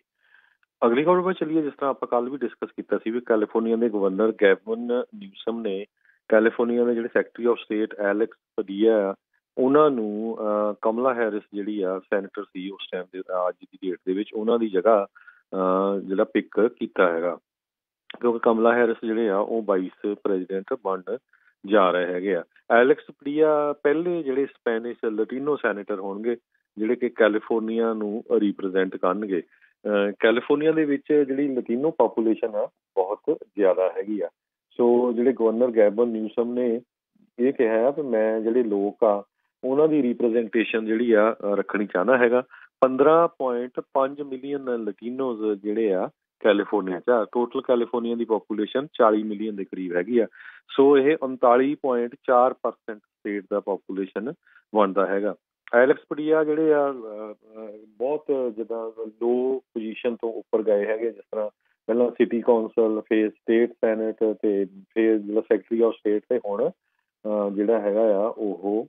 ਅਗਲੀ ਖਬਰ ਪਰ ਚੱਲੀਏ। ਜਿਸ ਤਰ੍ਹਾਂ ਆਪਾਂ ਕੱਲ੍ਹ ਵੀ ਡਿਸਕਸ ਕੀਤਾ ਸੀ ਵੀ ਕੈਲੀਫੋਰਨੀਆ ਦੇ ਗਵਰਨਰ ਗੈਵਨ ਨਿਊਸਮ ਨੇ ਕੈਲੀਫੋਰਨੀਆ ਦੇ ਜਿਹੜੇ ਸੈਕਟਰੀ ਆਫ ਸਟੇਟ ਐਲੈਕਸ ਪਡੀਆ ਆ ਉਹਨਾਂ ਨੂੰ ਕਮਲਾ ਹੈਰਿਸ ਜਿਹੜੀ ਆ ਸੈਨੇਟਰ ਸੀ ਉਸ ਟਾਈਮ ਦੇ ਅੱਜ ਦੀ ਡੇਟ ਦੇ ਵਿੱਚ ਉਹਨਾਂ ਦੀ ਜਗ੍ਹਾ ਜਿਹੜਾ ਪਿਕ ਕੀਤਾ ਹੈਗਾ, ਕਿਉਂਕਿ ਕਮਲਾ ਹੈਰਿਸ ਜਿਹੜੇ ਆ ਉਹ ਵਾਈਸ ਪ੍ਰੈਜ਼ੀਡੈਂਟ ਬਣਨ ਜਾ ਰਹੇ ਹੈਗੇ ਆ। ਐਲੈਕਸ ਪਡੀਆ ਪਹਿਲੇ ਜਿਹੜੇ ਸਪੈਨਿਸ਼ ਲਟੀਨੋ ਸੈਨੇਟਰ ਹੋਣਗੇ ਜਿਹੜੇ ਕਿ ਕੈਲੀਫੋਰਨੀਆ ਨੂੰ ਰਿਪ੍ਰਜੈਂਟ ਕਰਨਗੇ। ਕੈਲੀਫੋਰਨੀਆ ਦੇ ਵਿੱਚ ਜਿਹੜੀ ਲਟੀਨੋ ਪਾਪੂਲੇਸ਼ਨ ਆ ਬਹੁਤ ਜ਼ਿਆਦਾ ਹੈਗੀ ਆ। ਸੋ ਜਿਹੜੇ ਗਵਰਨਰ ਗੈਵਨ ਨਿਊਸਮ ਨੇ ਇਹ ਕਿਹਾ ਵੀ ਮੈਂ ਜਿਹੜੇ ਲੋਕ ਆ ਉਹਨਾਂ ਦੀ ਰਿਪ੍ਰਜੈਂਟੇਸ਼ਨ ਜਿਹੜੀ ਆ ਰੱਖਣੀ ਚਾਹੁੰਦਾ ਹੈਗਾ। 15.5 ਮਿਲੀਅਨ ਲਟੀਨੋਜ਼ ਜਿਹੜੇ ਆ ਕੈਲੀਫੋਰਨੀਆ 'ਚ ਆ। ਟੋਟਲ ਕੈਲੀਫੋਰਨੀਆ ਦੀ ਪਾਪੂਲੇਸ਼ਨ 40 ਮਿਲੀਅਨ ਦੇ ਕਰੀਬ ਹੈਗੀ ਆ। ਸੋ ਇਹ 39.4% ਸਟੇਟ ਦਾ ਪਾਪੂਲੇਸ਼ਨ ਬਣਦਾ ਹੈਗਾ। ਐਲੈਕਸ ਪਡੀਆ ਜਿਹੜੇ ਆ ਬਹੁਤ ਜਿੱਦਾਂ ਲੋ ਪੋਜੀਸ਼ਨ ਤੋਂ ਉੱਪਰ ਗਏ ਹੈਗੇ, ਜਿਸ ਤਰ੍ਹਾਂ ਪਹਿਲਾਂ ਸਿਟੀ ਕੌਂਸਲ, ਫਿਰ ਸਟੇਟ ਸੈਨੇਟ ਅਤੇ ਫਿਰ ਜਿਹੜਾ ਸੈਕਟਰੀ ਆਫ ਸਟੇਟ, ਅਤੇ ਹੁਣ ਜਿਹੜਾ ਹੈਗਾ ਆ ਉਹ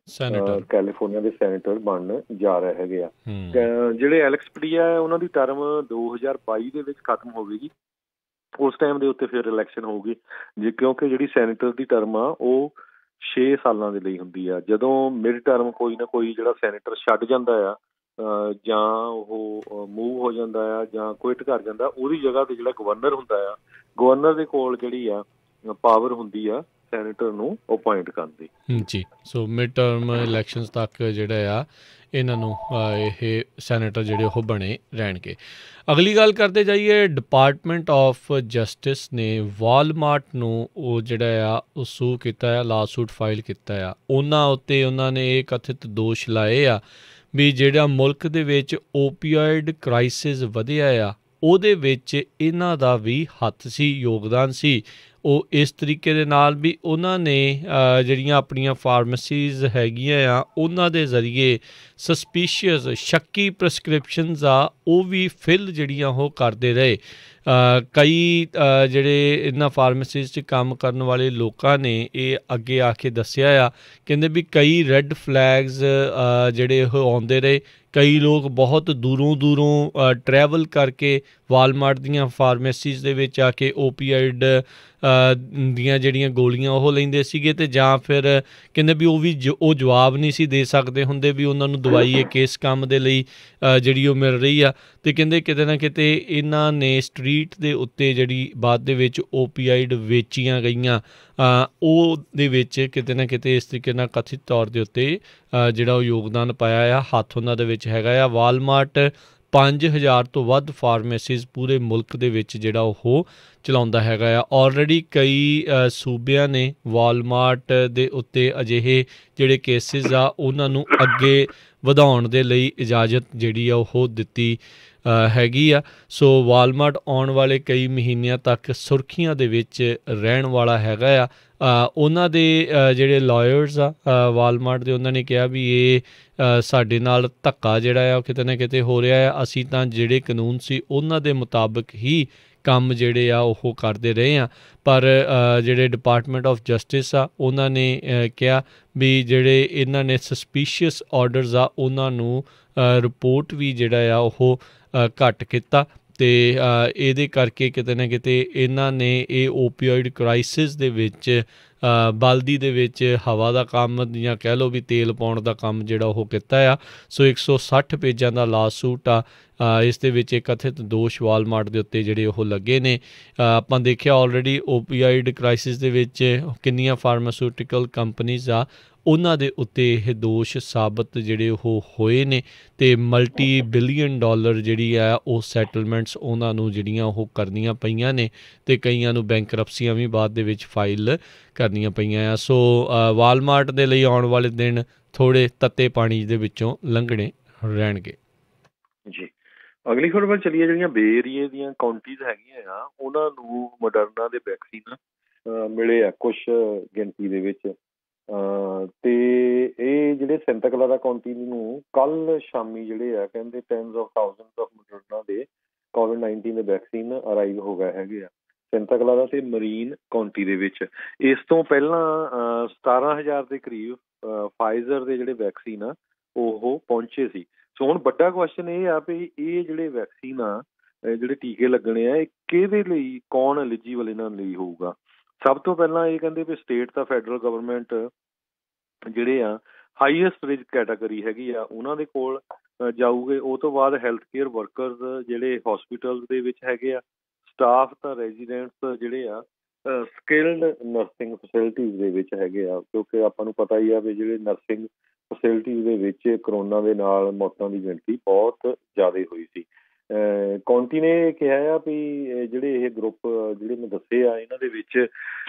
ਕੈਲੀਫੋਰਨੀਆ ਦੇ ਸੈਨੇਟਰ ਬਣਨ ਜਾ ਰਹੇ ਹੈਗੇ ਆ। ਜਿਹੜੇ ਐਲੈਕਸ ਪਡੀਆ ਹੈ ਉਹਨਾਂ ਦੀ ਟਰਮ 2022 ਦੇ ਵਿੱਚ ਖਤਮ ਹੋਵੇਗੀ। ਉਸ ਟਾਈਮ ਦੇ ਉੱਤੇ ਫਿਰ ਇਲੈਕਸ਼ਨ ਹੋਊਗੀ ਜੀ, ਕਿਉਂਕਿ ਜਿਹੜੀ ਸੈਨੇਟਰ ਦੀ ਟਰਮ ਆ ਉਹ 6 ਸਾਲਾਂ ਦੇ ਲਈ ਹੁੰਦੀ ਆ। ਜਦੋਂ ਮਿਡ ਟਰਮ ਕੋਈ ਨਾ ਕੋਈ ਜਿਹੜਾ ਸੈਨੇਟਰ ਛੱਡ ਜਾਂਦਾ ਆ ਜਾਂ ਉਹ ਮੂਵ ਹੋ ਜਾਂਦਾ ਆ ਜਾਂ ਕੁਇਟ ਕਰ ਜਾਂਦਾ, ਉਹਦੀ ਜਗ੍ਹਾ 'ਤੇ ਜਿਹੜਾ ਗਵਰਨਰ ਹੁੰਦਾ ਆ, ਗਵਰਨਰ ਦੇ ਕੋਲ ਜਿਹੜੀ ਆ ਪਾਵਰ ਹੁੰਦੀ ਆ ਸੈਨੇਟਰ ਨੂੰ ਅਪੁਆਇੰਟ ਕਰਨ ਦੀ। ਜੀ, ਸੋ ਮਿਡ ਟਰਮ ਇਲੈਕਸ਼ਨਸ ਤੱਕ ਜਿਹੜਾ ਆ ਇਹਨਾਂ ਨੂੰ ਇਹ ਸੈਨੇਟਰ ਜਿਹੜੇ ਉਹ ਬਣੇ ਰਹਿਣਗੇ। ਅਗਲੀ ਗੱਲ ਕਰਦੇ ਜਾਈਏ, ਡਿਪਾਰਟਮੈਂਟ ਆਫ ਜਸਟਿਸ ਨੇ ਵਾਲਮਾਰਟ ਨੂੰ ਉਹ ਜਿਹੜਾ ਆ ਉਹ ਸੂ ਕੀਤਾ ਆ, ਲਾਸੂਟ ਫਾਈਲ ਕੀਤਾ ਆ। ਉਹਨਾਂ ਉੱਤੇ ਉਹਨਾਂ ਨੇ ਇਹ ਕਥਿਤ ਦੋਸ਼ ਲਾਏ ਆ ਵੀ ਜਿਹੜਾ ਮੁਲਕ ਦੇ ਵਿੱਚ ਓਪੀਆਇਡ ਕ੍ਰਾਈਸਿਸ ਵਧਿਆ ਆ ਉਹਦੇ ਵਿੱਚ ਇਹਨਾਂ ਦਾ ਵੀ ਹੱਥ ਸੀ, ਯੋਗਦਾਨ ਸੀ। ਉਹ ਇਸ ਤਰੀਕੇ ਦੇ ਨਾਲ ਵੀ ਉਹਨਾਂ ਨੇ ਜਿਹੜੀਆਂ ਆਪਣੀਆਂ ਫਾਰਮੇਸੀਜ਼ ਹੈਗੀਆਂ ਆ ਉਹਨਾਂ ਦੇ ਜ਼ਰੀਏ ਸਸਪੀਸ਼ੀਅਸ ਸ਼ੱਕੀ ਪ੍ਰਸਕ੍ਰਿਪਸ਼ਨਸ ਆ ਉਹ ਵੀ ਫਿਲ ਜਿਹੜੀਆਂ ਉਹ ਕਰਦੇ ਰਹੇ। ਕਈ ਜਿਹੜੇ ਇਹਨਾਂ ਫਾਰਮੇਸੀਜ਼ 'ਚ ਕੰਮ ਕਰਨ ਵਾਲੇ ਲੋਕਾਂ ਨੇ ਇਹ ਅੱਗੇ ਆ ਕੇ ਦੱਸਿਆ ਆ, ਕਹਿੰਦੇ ਵੀ ਕਈ ਰੈੱਡ ਫਲੈਗਸ ਜਿਹੜੇ ਉਹ ਆਉਂਦੇ ਰਹੇ। ਕਈ ਲੋਕ ਬਹੁਤ ਦੂਰੋਂ ਟਰੈਵਲ ਕਰਕੇ ਵਾਲਮਾਰਟ ਦੀਆਂ ਫਾਰਮੇਸੀਜ਼ ਦੇ ਵਿੱਚ ਆ ਕੇ ਓਪੀਆਈਡ ਦੀਆਂ ਜਿਹੜੀਆਂ ਗੋਲੀਆਂ ਉਹ ਲੈਂਦੇ ਸੀਗੇ, ਅਤੇ ਜਾਂ ਫਿਰ ਕਹਿੰਦੇ ਵੀ ਉਹ ਜਵਾਬ ਨਹੀਂ ਸੀ ਦੇ ਸਕਦੇ ਹੁੰਦੇ ਵੀ ਉਹਨਾਂ ਨੂੰ ਦਵਾਈ ਇਹ ਕਿਸ ਕੰਮ ਦੇ ਲਈ ਜਿਹੜੀ ਉਹ ਮਿਲ ਰਹੀ ਆ। ਅਤੇ ਕਹਿੰਦੇ ਕਿਤੇ ਨਾ ਕਿਤੇ ਇਹਨਾਂ ਨੇ ਸਟਰੀਟ ਦੇ ਉੱਤੇ ਜਿਹੜੀ ਬਾਅਦ ਦੇ ਵਿੱਚ ਓਪੀਆਈਡ ਵੇਚੀਆਂ ਗਈਆਂ ਉਹਦੇ ਵਿੱਚ ਕਿਤੇ ਨਾ ਕਿਤੇ ਇਸ ਤਰੀਕੇ ਨਾਲ ਕਥਿਤ ਤੌਰ ਦੇ ਉੱਤੇ ਜਿਹੜਾ ਉਹ ਯੋਗਦਾਨ ਪਾਇਆ ਆ, ਹੱਥ ਉਹਨਾਂ ਦੇ ਵਿੱਚ ਹੈਗਾ ਆ। ਵਾਲਮਾਰਟ 5000 ਤੋਂ ਵੱਧ ਫਾਰਮੇਸੀਜ਼ ਪੂਰੇ ਮੁਲਕ ਦੇ ਵਿੱਚ ਜਿਹੜਾ ਉਹ ਚਲਾਉਂਦਾ ਹੈਗਾ ਆ। ਆਲਰੇਡੀ ਕਈ ਸੂਬਿਆਂ ਨੇ ਵਾਲਮਾਰਟ ਦੇ ਉੱਤੇ ਅਜਿਹੇ ਜਿਹੜੇ ਕੇਸਿਸ ਆ ਉਹਨਾਂ ਨੂੰ ਅੱਗੇ ਵਧਾਉਣ ਦੇ ਲਈ ਇਜਾਜ਼ਤ ਜਿਹੜੀ ਆ ਉਹ ਦਿੱਤੀ ਹੈਗੀ ਆ। ਸੋ ਵਾਲਮਾਰਟ ਆਉਣ ਵਾਲੇ ਕਈ ਮਹੀਨਿਆਂ ਤੱਕ ਸੁਰਖੀਆਂ ਦੇ ਵਿੱਚ ਰਹਿਣ ਵਾਲਾ ਹੈਗਾ ਆ। ਉਹਨਾਂ ਦੇ ਜਿਹੜੇ ਲਾਇਰਸ ਆ ਵਾਲਮਾਰਟ ਦੇ, ਉਹਨਾਂ ਨੇ ਕਿਹਾ ਵੀ ਇਹ ਸਾਡੇ ਨਾਲ ਧੱਕਾ ਜਿਹੜਾ ਆ ਉਹ ਕਿਤੇ ਨਾ ਕਿਤੇ ਹੋ ਰਿਹਾ ਆ। ਅਸੀਂ ਤਾਂ ਜਿਹੜੇ ਕਾਨੂੰਨ ਸੀ ਉਹਨਾਂ ਦੇ ਮੁਤਾਬਕ ਹੀ ਕੰਮ ਜਿਹੜੇ ਆ ਉਹ ਕਰਦੇ ਰਹੇ ਆ। ਪਰ ਜਿਹੜੇ ਡਿਪਾਰਟਮੈਂਟ ਆਫ ਜਸਟਿਸ ਆ ਉਹਨਾਂ ਨੇ ਕਿਹਾ ਵੀ ਜਿਹੜੇ ਇਹਨਾਂ ਨੇ ਸਸਪੀਸ਼ੀਅਸ ਆਰਡਰਸ ਆ ਉਹਨਾਂ ਨੂੰ ਰਿਪੋਰਟ ਵੀ ਜਿਹੜਾ ਆ ਉਹ ਘੱਟ ਕੀਤਾ, ਅਤੇ ਇਹਦੇ ਕਰਕੇ ਕਿਤੇ ਨਾ ਕਿਤੇ ਇਹਨਾਂ ਨੇ ਇਹ ਓਪੀਆਇਡ ਕ੍ਰਾਈਸਿਸ ਦੇ ਵਿੱਚ ਬਲਦੀ ਦੇ ਵਿੱਚ ਹਵਾ ਦਾ ਕੰਮ ਜਾਂ ਕਹਿ ਲਓ ਵੀ ਤੇਲ ਪਾਉਣ ਦਾ ਕੰਮ ਜਿਹੜਾ ਉਹ ਕੀਤਾ ਆ। ਸੋ 160 ਪੇਜਾਂ ਦਾ ਲਾਸ ਸੂਟ ਆ। ਇਸ ਦੇ ਵਿੱਚ ਇੱਕ ਕਥਿਤ ਦੋਸ਼ ਵਾਲਮਾਰਟ ਦੇ ਉੱਤੇ ਜਿਹੜੇ ਉਹ ਲੱਗੇ ਨੇ। ਆਪਾਂ ਦੇਖਿਆ ਆਲਰੇਡੀ ਓਪੀਆਈਡ ਕ੍ਰਾਈਸਿਸ ਦੇ ਵਿੱਚ ਕਿੰਨੀਆਂ ਫਾਰਮਾਸਿਊਟੀਕਲ ਕੰਪਨੀਜ਼ ਆ, ਉਹਨਾਂ ਦੇ ਉੱਤੇ ਇਹ ਦੋਸ਼ ਸਾਬਤ ਜਿਹੜੇ ਉਹ ਹੋਏ ਨੇ ਅਤੇ ਮਲਟੀ ਬਿਲੀਅਨ ਡਾਲਰ ਜਿਹੜੀ ਆ ਉਹ ਸੈਟਲਮੈਂਟਸ ਉਹਨਾਂ ਨੂੰ ਜਿਹੜੀਆਂ ਉਹ ਕਰਨੀਆਂ ਪਈਆਂ ਨੇ ਅਤੇ ਕਈਆਂ ਨੂੰ ਬੈਂਕਰਪਸੀਆਂ ਵੀ ਬਾਅਦ ਦੇ ਵਿੱਚ ਫਾਈਲ ਕਰਨੀਆਂ ਪਈਆਂ ਆ। ਸੋ ਵਾਲਮਾਰਟ ਦੇ ਲਈ ਆਉਣ ਵਾਲੇ ਦਿਨ ਥੋੜ੍ਹੇ ਤੱਤੇ ਪਾਣੀ ਦੇ ਵਿੱਚੋਂ ਲੰਘਣੇ ਰਹਿਣਗੇ। ਜੀ, ਅਗਲੀ ਖਬਰ ਵੱਲ ਚੱਲੀਏ। ਜਿਹੜੀਆਂ ਬੇ ਏਰੀਏ ਦੀਆਂ ਕਾਉਂਟੀਜ਼ ਹੈਗੀਆਂ ਆ, ਉਹਨਾਂ ਨੂੰ ਮੋਡਰਨਾ ਦੇ ਵੈਕਸੀਨ ਮਿਲੇ ਆ ਕੁਛ ਗਿਣਤੀ ਦੇ ਵਿੱਚ। ਅਤੇ ਇਹ ਜਿਹੜੇ ਸੈਂਟਾ ਕਲਾਰਾ ਕਾਉਂਟੀ ਨੂੰ ਕੱਲ੍ਹ ਸ਼ਾਮੀ ਜਿਹੜੇ ਆ ਕਹਿੰਦੇ 10s of thousands of Moderna ਦੇ COVID-19 ਦੇ ਵੈਕਸੀਨ ਅਰਾਈਵ ਹੋ ਗਏ ਹੈਗੇ ਆ ਸੈਂਟਾ ਕਲਾਰਾ ਅਤੇ ਮਰੀਨ ਕਾਉਂਟੀ ਦੇ ਵਿੱਚ। ਇਸ ਤੋਂ ਪਹਿਲਾਂ 17,000 ਦੇ ਕਰੀਬ ਫਾਈਜ਼ਰ ਦੇ ਜਿਹੜੇ ਵੈਕਸੀਨ ਆ ਉਹ ਪਹੁੰਚੇ ਸੀ। ਸੋ ਹੁਣ ਵੱਡਾ ਕੁਐਸਚਨ ਇਹ ਆ ਵੀ ਇਹ ਜਿਹੜੇ ਵੈਕਸੀਨ ਆ, ਜਿਹੜੇ ਟੀਕੇ ਲੱਗਣੇ ਆ, ਇਹ ਕਿਹਦੇ ਲਈ, ਕੌਣ ਐਲੀਜੀਬਲ ਇਹਨਾਂ ਲਈ ਹੋਊਗਾ। ਸਭ ਤੋਂ ਪਹਿਲਾਂ ਇਹ ਕਹਿੰਦੇ ਵੀ ਸਟੇਟ ਤਾਂ ਫੈਡਰਲ ਗਵਰਨਮੈਂਟ ਜਿਹੜੇ ਆ ਹਾਈਐਸਟ ਰਿਸਕ ਕੈਟਾਗਰੀ ਹੈਗੀ ਆ ਉਹਨਾਂ ਦੇ ਕੋਲ ਜਾਊਗੇ। ਉਹ ਤੋਂ ਬਾਅਦ ਹੈਲਥ ਕੇਅਰ ਵਰਕਰਸ ਜਿਹੜੇ ਹੋਸਪੀਟਲ ਦੇ ਵਿੱਚ ਹੈਗੇ ਆ, ਸਟਾਫ ਤਾਂ ਰੈਜ਼ੀਡੈਂਟਸ ਜਿਹੜੇ ਆ ਸਕਿਲਡ ਨਰਸਿੰਗ ਫੈਸਿਲਿਟੀਜ਼ ਦੇ ਵਿੱਚ ਹੈਗੇ ਆ, ਕਿਉਂਕਿ ਆਪਾਂ ਨੂੰ ਪਤਾ ਹੀ ਆ ਵੀ ਜਿਹੜੇ ਨਰਸਿੰਗ ਫੈਸਿਲਿਟੀਜ਼ ਦੇ ਵਿੱਚ ਕਰੋਨਾ ਦੇ ਨਾਲ ਮੌਤਾਂ ਦੀ ਗਿਣਤੀ ਬਹੁਤ ਜ਼ਿਆਦਾ ਹੋਈ ਸੀ। ਕਾਉਂਟੀ ਨੇ ਕਿਹਾ ਆ ਵੀ ਜਿਹੜੇ ਇਹ ਗਰੁੱਪ ਜਿਹੜੇ ਮੈਂ ਦੱਸੇ ਆ ਇਹਨਾਂ ਦੇ ਵਿੱਚ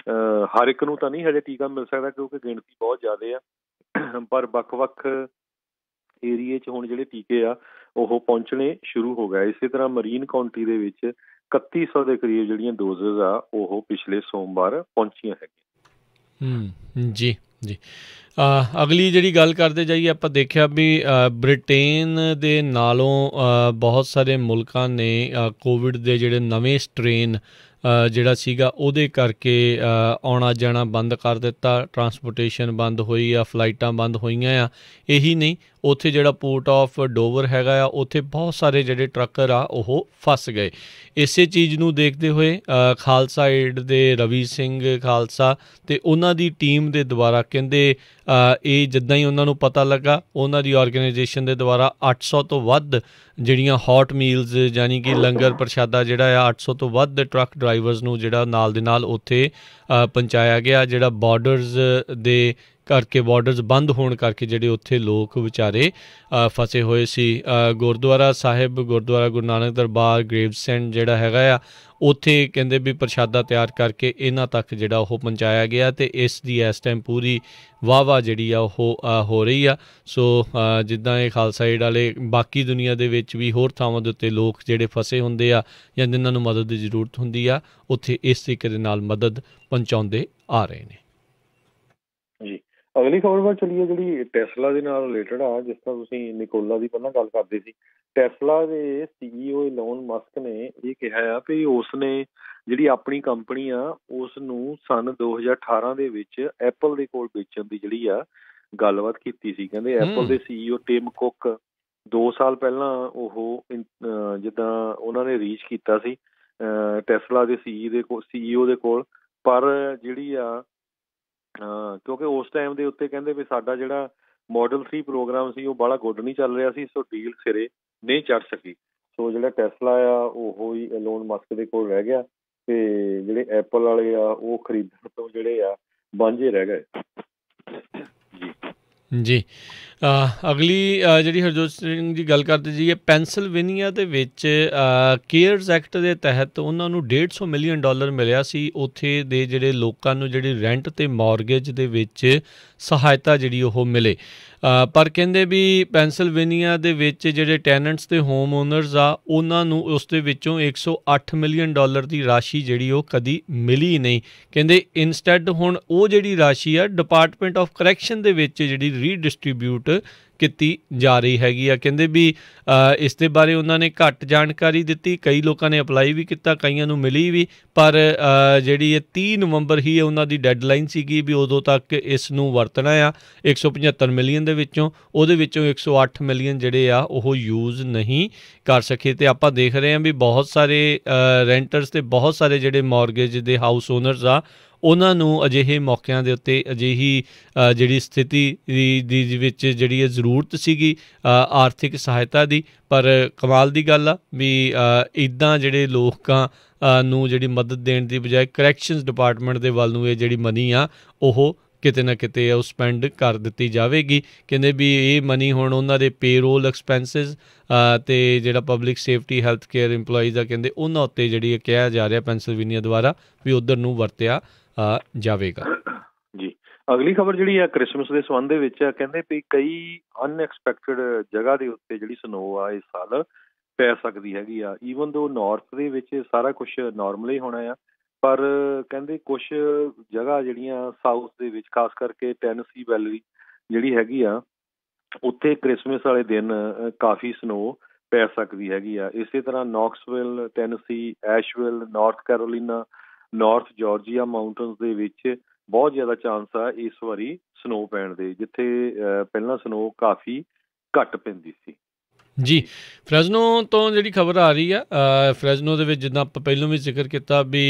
ਹਰ ਇੱਕ ਨੂੰ ਤਾਂ ਨਹੀਂ ਹਜੇ ਟੀਕਾ ਮਿਲ ਸਕਦਾ ਕਿਉਂਕਿ ਗਿਣਤੀ ਬਹੁਤ ਜ਼ਿਆਦਾ ਆ, ਪਰ ਵੱਖ-ਵੱਖ ਏਰੀਏ 'ਚ ਹੁਣ ਜਿਹੜੇ ਟੀਕੇ ਆ ਉਹ ਪਹੁੰਚਣੇ ਸ਼ੁਰੂ ਹੋ ਗਏ। ਇਸੇ ਤਰ੍ਹਾਂ ਮਰੀਨ ਕਾਉਂਟੀ ਦੇ ਵਿੱਚ 3100 ਦੇ ਕਰੀਬ ਜਿਹੜੀਆਂ ਡੋਜ਼ਜ਼ ਆ ਉਹ ਪਿਛਲੇ ਸੋਮਵਾਰ ਪਹੁੰਚੀਆਂ ਹੈਗੀਆਂ। ਜੀ ਜੀ, ਅਗਲੀ ਜਿਹੜੀ ਗੱਲ ਕਰਦੇ ਜਾਈਏ, ਆਪਾਂ ਦੇਖਿਆ ਵੀ ਬ੍ਰਿਟੇਨ ਦੇ ਨਾਲੋਂ ਬਹੁਤ ਸਾਰੇ ਮੁਲਕਾਂ ਨੇ ਕੋਵਿਡ ਦੇ ਜਿਹੜੇ ਨਵੇਂ ਸਟ੍ਰੇਨ ਜਿਹੜਾ ਸੀਗਾ ਉਹਦੇ ਕਰਕੇ ਆਉਣਾ ਜਾਣਾ ਬੰਦ ਕਰ ਦਿੱਤਾ, ਟਰਾਂਸਪੋਰਟੇਸ਼ਨ ਬੰਦ ਹੋਈ ਆ, ਫਲਾਈਟਾਂ ਬੰਦ ਹੋਈਆਂ ਆ। ਇਹੀ ਨਹੀਂ, ਉੱਥੇ ਜਿਹੜਾ ਪੋਰਟ ਆਫ ਡੋਵਰ ਹੈਗਾ ਆ ਉੱਥੇ ਬਹੁਤ ਸਾਰੇ ਜਿਹੜੇ ਟਰੱਕਰ ਆ ਉਹ ਫਸ ਗਏ। ਇਸੇ ਚੀਜ਼ ਨੂੰ ਦੇਖਦੇ ਹੋਏ ਖਾਲਸਾ ਏਡ ਦੇ ਰਵੀ ਸਿੰਘ ਖਾਲਸਾ ਅਤੇ ਉਹਨਾਂ ਦੀ ਟੀਮ ਦੇ ਦੁਆਰਾ ਕਹਿੰਦੇ ਇਹ ਜਿੱਦਾਂ ਹੀ ਉਹਨਾਂ ਨੂੰ ਪਤਾ ਲੱਗਾ, ਉਹਨਾਂ ਦੀ ਔਰਗਨਾਈਜੇਸ਼ਨ ਦੇ ਦੁਆਰਾ 800 ਤੋਂ ਵੱਧ ਜਿਹੜੀਆਂ ਹੌਟ ਮੀਲਸ ਯਾਨੀ ਕਿ ਲੰਗਰ ਪ੍ਰਸ਼ਾਦਾ ਜਿਹੜਾ ਆ 800 ਤੋਂ ਵੱਧ ਟਰੱਕ ਡਰਾਈਵਰਸ ਨੂੰ ਜਿਹੜਾ ਨਾਲ ਦੇ ਨਾਲ ਉੱਥੇ ਪਹੁੰਚਾਇਆ ਗਿਆ। ਜਿਹੜਾ ਬਾਰਡਰਸ ਦੇ ਕਰਕੇ ਬਾਰਡਰਸ ਬੰਦ ਹੋਣ ਕਰਕੇ ਜਿਹੜੇ ਉੱਥੇ ਲੋਕ ਵਿਚਾਰੇ ਫਸੇ ਹੋਏ ਸੀ। ਗੁਰਦੁਆਰਾ ਸਾਹਿਬ, ਗੁਰਦੁਆਰਾ ਗੁਰੂ ਨਾਨਕ ਦਰਬਾਰ, ਗ੍ਰੇਵਸੈਂਡ ਜਿਹੜਾ ਹੈਗਾ ਆ ਉੱਥੇ ਕਹਿੰਦੇ ਵੀ ਪ੍ਰਸ਼ਾਦਾ ਤਿਆਰ ਕਰਕੇ ਇਹਨਾਂ ਤੱਕ ਜਿਹੜਾ ਉਹ ਪਹੁੰਚਾਇਆ ਗਿਆ ਅਤੇ ਇਸ ਦੀ ਇਸ ਟਾਈਮ ਪੂਰੀ ਵਾਹ ਜਿਹੜੀ ਆ ਉਹ ਹੋ ਰਹੀ ਆ। ਸੋ ਜਿੱਦਾਂ ਇਹ ਖਾਲਸਾ ਏਡ ਵਾਲੇ ਬਾਕੀ ਦੁਨੀਆ ਦੇ ਵਿੱਚ ਵੀ ਹੋਰ ਥਾਵਾਂ ਦੇ ਉੱਤੇ ਲੋਕ ਜਿਹੜੇ ਫਸੇ ਹੁੰਦੇ ਆ ਜਾਂ ਜਿਨ੍ਹਾਂ ਨੂੰ ਮਦਦ ਦੀ ਜ਼ਰੂਰਤ ਹੁੰਦੀ ਆ ਉੱਥੇ ਇਸ ਤਰੀਕੇ ਦੇ ਨਾਲ ਮਦਦ ਪਹੁੰਚਾਉਂਦੇ ਆ ਰਹੇ ਨੇ। ਜੀ, ਅਗਲੀ ਖਬਰ ਵੱਲ ਚੱਲੀਏ ਜਿਹੜੀ ਟੈਸਲਾ ਦੇ ਨਾਲ ਰਿਲੇਟਡ ਆ। ਜਿਸ ਤਰ੍ਹਾਂ ਤੁਸੀਂ ਨਿਕੋਲਾ ਦੀ ਪਹਿਲਾਂ ਗੱਲ ਕਰਦੇ ਸੀ, ਟੈਸਲਾ ਦੇ CEO ਇਲੋਨ ਮਸਕ ਨੇ ਇਹ ਕਿਹਾ ਆ ਵੀ ਉਸ ਨੇ ਜਿਹੜੀ ਆਪਣੀ ਕੰਪਨੀ ਆ ਉਸ ਨੂੰ ਸੰਨ 2018 ਦੇ ਵਿੱਚ ਐਪਲ ਦੇ ਕੋਲ ਵੇਚਣ ਦੀ ਜਿਹੜੀ ਆ ਗੱਲਬਾਤ ਕੀਤੀ ਸੀ। ਕਹਿੰਦੇ ਐਪਲ ਦੇ CEO ਟਿਮ ਕੁੱਕ 2 ਸਾਲ ਪਹਿਲਾਂ ਉਹ ਜਿੱਦਾਂ ਉਹਨਾਂ ਨੇ ਰੀਚ ਕੀਤਾ ਸੀ ਟੈਸਲਾ ਦੇ CEO ਦੇ ਕੋਲ, ਪਰ ਜਿਹੜੀ ਆ ਕਿਉਂਕਿ ਉਸ ਟਾਈਮ ਦੇ ਉੱਤੇ ਕਹਿੰਦੇ ਵੀ ਸਾਡਾ ਜਿਹੜਾ ਮਾਡਲ 3 ਪ੍ਰੋਗਰਾਮ ਸੀ ਉਹ ਬਾਹਲਾ ਗੁੱਡ ਨਹੀਂ ਚੱਲ ਰਿਹਾ ਸੀ, ਸੋ ਡੀਲ ਸਿਰੇ ਨਹੀਂ ਚੜ੍ਹ ਸਕੀ। ਸੋ ਜਿਹੜਾ ਟੈਸਲਾ ਆ ਉਹ ਹੀ ਇਲੋਨ ਮਸਕ ਦੇ ਕੋਲ ਰਹਿ ਗਿਆ ਅਤੇ ਜਿਹੜੇ ਐਪਲ ਵਾਲੇ ਆ ਉਹ ਖਰੀਦਣ ਤੋਂ ਜਿਹੜੇ ਆ ਵਾਂਝੇ ਰਹਿ ਗਏ। ਜੀ, ਅਗਲੀ ਜਿਹੜੀ ਹਰਜੋਤ ਸਿੰਘ ਦੀ ਗੱਲ ਕਰਦੇ ਜਾਈਏ, ਪੈਨਸਿਲਵੇਨੀਆ ਦੇ ਵਿੱਚ ਕੇਅਰਸ ਐਕਟ ਦੇ ਤਹਿਤ ਉਹਨਾਂ ਨੂੰ $150 ਮਿਲੀਅਨ ਮਿਲਿਆ ਸੀ ਉੱਥੇ ਦੇ ਜਿਹੜੇ ਲੋਕਾਂ ਨੂੰ ਜਿਹੜੀ ਰੈਂਟ ਅਤੇ ਮੌਰਗੇਜ ਦੇ ਵਿੱਚ ਸਹਾਇਤਾ ਜਿਹੜੀ ਉਹ ਮਿਲੇ। ਪਰ ਕਹਿੰਦੇ ਵੀ ਪੈਨਸਿਲਵੇਨੀਆ ਦੇ ਵਿੱਚ ਜਿਹੜੇ ਟੈਨੈਂਟਸ ਅਤੇ ਹੋਮ ਓਨਰਸ ਆ ਉਹਨਾਂ ਨੂੰ ਉਸ ਦੇ ਵਿੱਚੋਂ $108 ਮਿਲੀਅਨ ਦੀ ਰਾਸ਼ੀ ਜਿਹੜੀ ਉਹ ਕਦੀ ਮਿਲੀ ਨਹੀਂ। ਕਹਿੰਦੇ ਇਨਸਟੈਡ ਹੁਣ ਉਹ ਜਿਹੜੀ ਰਾਸ਼ੀ ਆ ਡਿਪਾਰਟਮੈਂਟ ਆਫ ਕਰੈਕਸ਼ਨ ਦੇ ਵਿੱਚ ਜਿਹੜੀ ਰੀਡਿਸਟਰੀਬਿਊਟ ਕੀਤੀ ਜਾ ਰਹੀ ਹੈਗੀ ਆ। ਕਹਿੰਦੇ ਵੀ ਇਸ ਦੇ ਬਾਰੇ ਉਹਨਾਂ ਨੇ ਘੱਟ ਜਾਣਕਾਰੀ ਦਿੱਤੀ, ਕਈ ਲੋਕਾਂ ਨੇ ਅਪਲਾਈ ਵੀ ਕੀਤਾ, ਕਈਆਂ ਨੂੰ ਮਿਲੀ ਵੀ, ਪਰ ਜਿਹੜੀ ਇਹ 30 ਨਵੰਬਰ ਹੀ ਉਹਨਾਂ ਦੀ ਡੈਡਲਾਈਨ ਸੀਗੀ ਵੀ ਉਦੋਂ ਤੱਕ ਇਸ ਨੂੰ ਵਰਤਣਾ ਆ। 175 ਮਿਲੀਅਨ ਦੇ ਵਿੱਚੋਂ ਉਹਦੇ ਵਿੱਚੋਂ 108 ਮਿਲੀਅਨ ਜਿਹੜੇ ਆ ਉਹ ਯੂਜ਼ ਨਹੀਂ ਕਰ ਸਕੇ। ਅਤੇ ਆਪਾਂ ਦੇਖ ਰਹੇ ਹਾਂ ਵੀ ਬਹੁਤ ਸਾਰੇ ਰੈਂਟਰਸ ਅਤੇ ਬਹੁਤ ਸਾਰੇ ਜਿਹੜੇ ਮੌਰਗੇਜ ਦੇ ਹਾਊਸ ਓਨਰਸ ਆ ਉਹਨਾਂ ਨੂੰ ਅਜਿਹੇ ਮੌਕਿਆਂ ਦੇ ਉੱਤੇ ਅਜਿਹੀ ਜਿਹੜੀ ਸਥਿਤੀ ਦੀ ਵਿੱਚ ਜਿਹੜੀ ਇਹ ਜ਼ਰੂਰਤ ਸੀਗੀ ਆਰਥਿਕ ਸਹਾਇਤਾ ਦੀ। ਪਰ ਕਮਾਲ ਦੀ ਗੱਲ ਆ ਵੀ ਇੱਦਾਂ ਜਿਹੜੇ ਲੋਕਾਂ ਨੂੰ ਜਿਹੜੀ ਮਦਦ ਦੇਣ ਦੀ ਬਜਾਏ ਕਰੈਕਸ਼ਨਸ ਡਿਪਾਰਟਮੈਂਟ ਦੇ ਵੱਲ ਨੂੰ ਇਹ ਜਿਹੜੀ ਮਨੀ ਆ ਉਹ ਕਿਤੇ ਨਾ ਕਿਤੇ ਉਹ ਸਪੈਂਡ ਕਰ ਦਿੱਤੀ ਜਾਵੇਗੀ। ਕਹਿੰਦੇ ਵੀ ਇਹ ਮਨੀ ਹੁਣ ਉਹਨਾਂ ਦੇ ਪੇਰੋਲ ਐਕਸਪੈਂਸਿਸ ਅਤੇ ਜਿਹੜਾ public safety health care employees ਆ ਕਹਿੰਦੇ ਉਹਨਾਂ ਉੱਤੇ ਜਿਹੜੀ ਕਿਹਾ ਜਾ ਰਿਹਾ ਪੈਨਸਿਲਵੇਨੀਆ ਦੁਆਰਾ ਵੀ ਉੱਧਰ ਨੂੰ ਵਰਤਿਆ ਜਾਵੇਗਾ। ਜੀ ਅਗਲੀ ਖਬਰ ਜਿਹੜੀ ਆ ਕ੍ਰਿਸਮਸ ਦੇ ਸੰਬੰਧ ਦੇ ਵਿੱਚ ਆ। ਕਹਿੰਦੇ ਵੀ ਕਈ ਅਨਐਕਸਪੈਕਟਡ ਜਗ੍ਹਾ ਦੇ ਉੱਤੇ ਜਿਹੜੀ ਸਨੋ ਆ ਇਸ ਸਾਲ ਪੈ ਸਕਦੀ ਹੈਗੀ ਆ। ਈਵਨ ਦੋ ਨਾਰਥ ਦੇ ਵਿੱਚ ਸਾਰਾ ਕੁਛ ਨੋਰਮਲ ਹੀ ਹੋਣਾ ਆ, ਪਰ ਕਹਿੰਦੇ ਕੁਛ ਜਗ੍ਹਾ ਜਿਹੜੀਆਂ ਸਾਊਥ ਦੇ ਵਿੱਚ ਖਾਸ ਕਰਕੇ ਟੈਨਸੀ ਵੈਲੀ ਜਿਹੜੀ ਹੈਗੀ ਆ ਉੱਥੇ ਕ੍ਰਿਸਮਸ ਵਾਲੇ ਦਿਨ ਕਾਫੀ ਸਨੋ ਪੈ ਸਕਦੀ ਹੈਗੀ ਆ। ਇਸੇ ਤਰ੍ਹਾਂ Knoxville, Tennessee, Asheville, North Carolina, North Georgia mountains ਦੇ ਵਿੱਚ ਬਹੁਤ ਜ਼ਿਆਦਾ ਚਾਂਸ ਆ ਇਸ ਵਾਰੀ ਸਨੋ ਪੈਣ ਦੇ, ਜਿੱਥੇ ਪਹਿਲਾਂ ਸਨੋ ਕਾਫੀ ਘੱਟ ਪੈਂਦੀ ਸੀ। ਜੀ ਫਰੈਜ਼ਨੋ ਤੋਂ ਜਿਹੜੀ ਖਬਰ ਆ ਰਹੀ ਆ, ਫਰੈਜ਼ਨੋ ਦੇ ਵਿੱਚ ਜਿੱਦਾਂ ਆਪਾਂ ਪਹਿਲਾਂ ਵੀ ਜ਼ਿਕਰ ਕੀਤਾ ਵੀ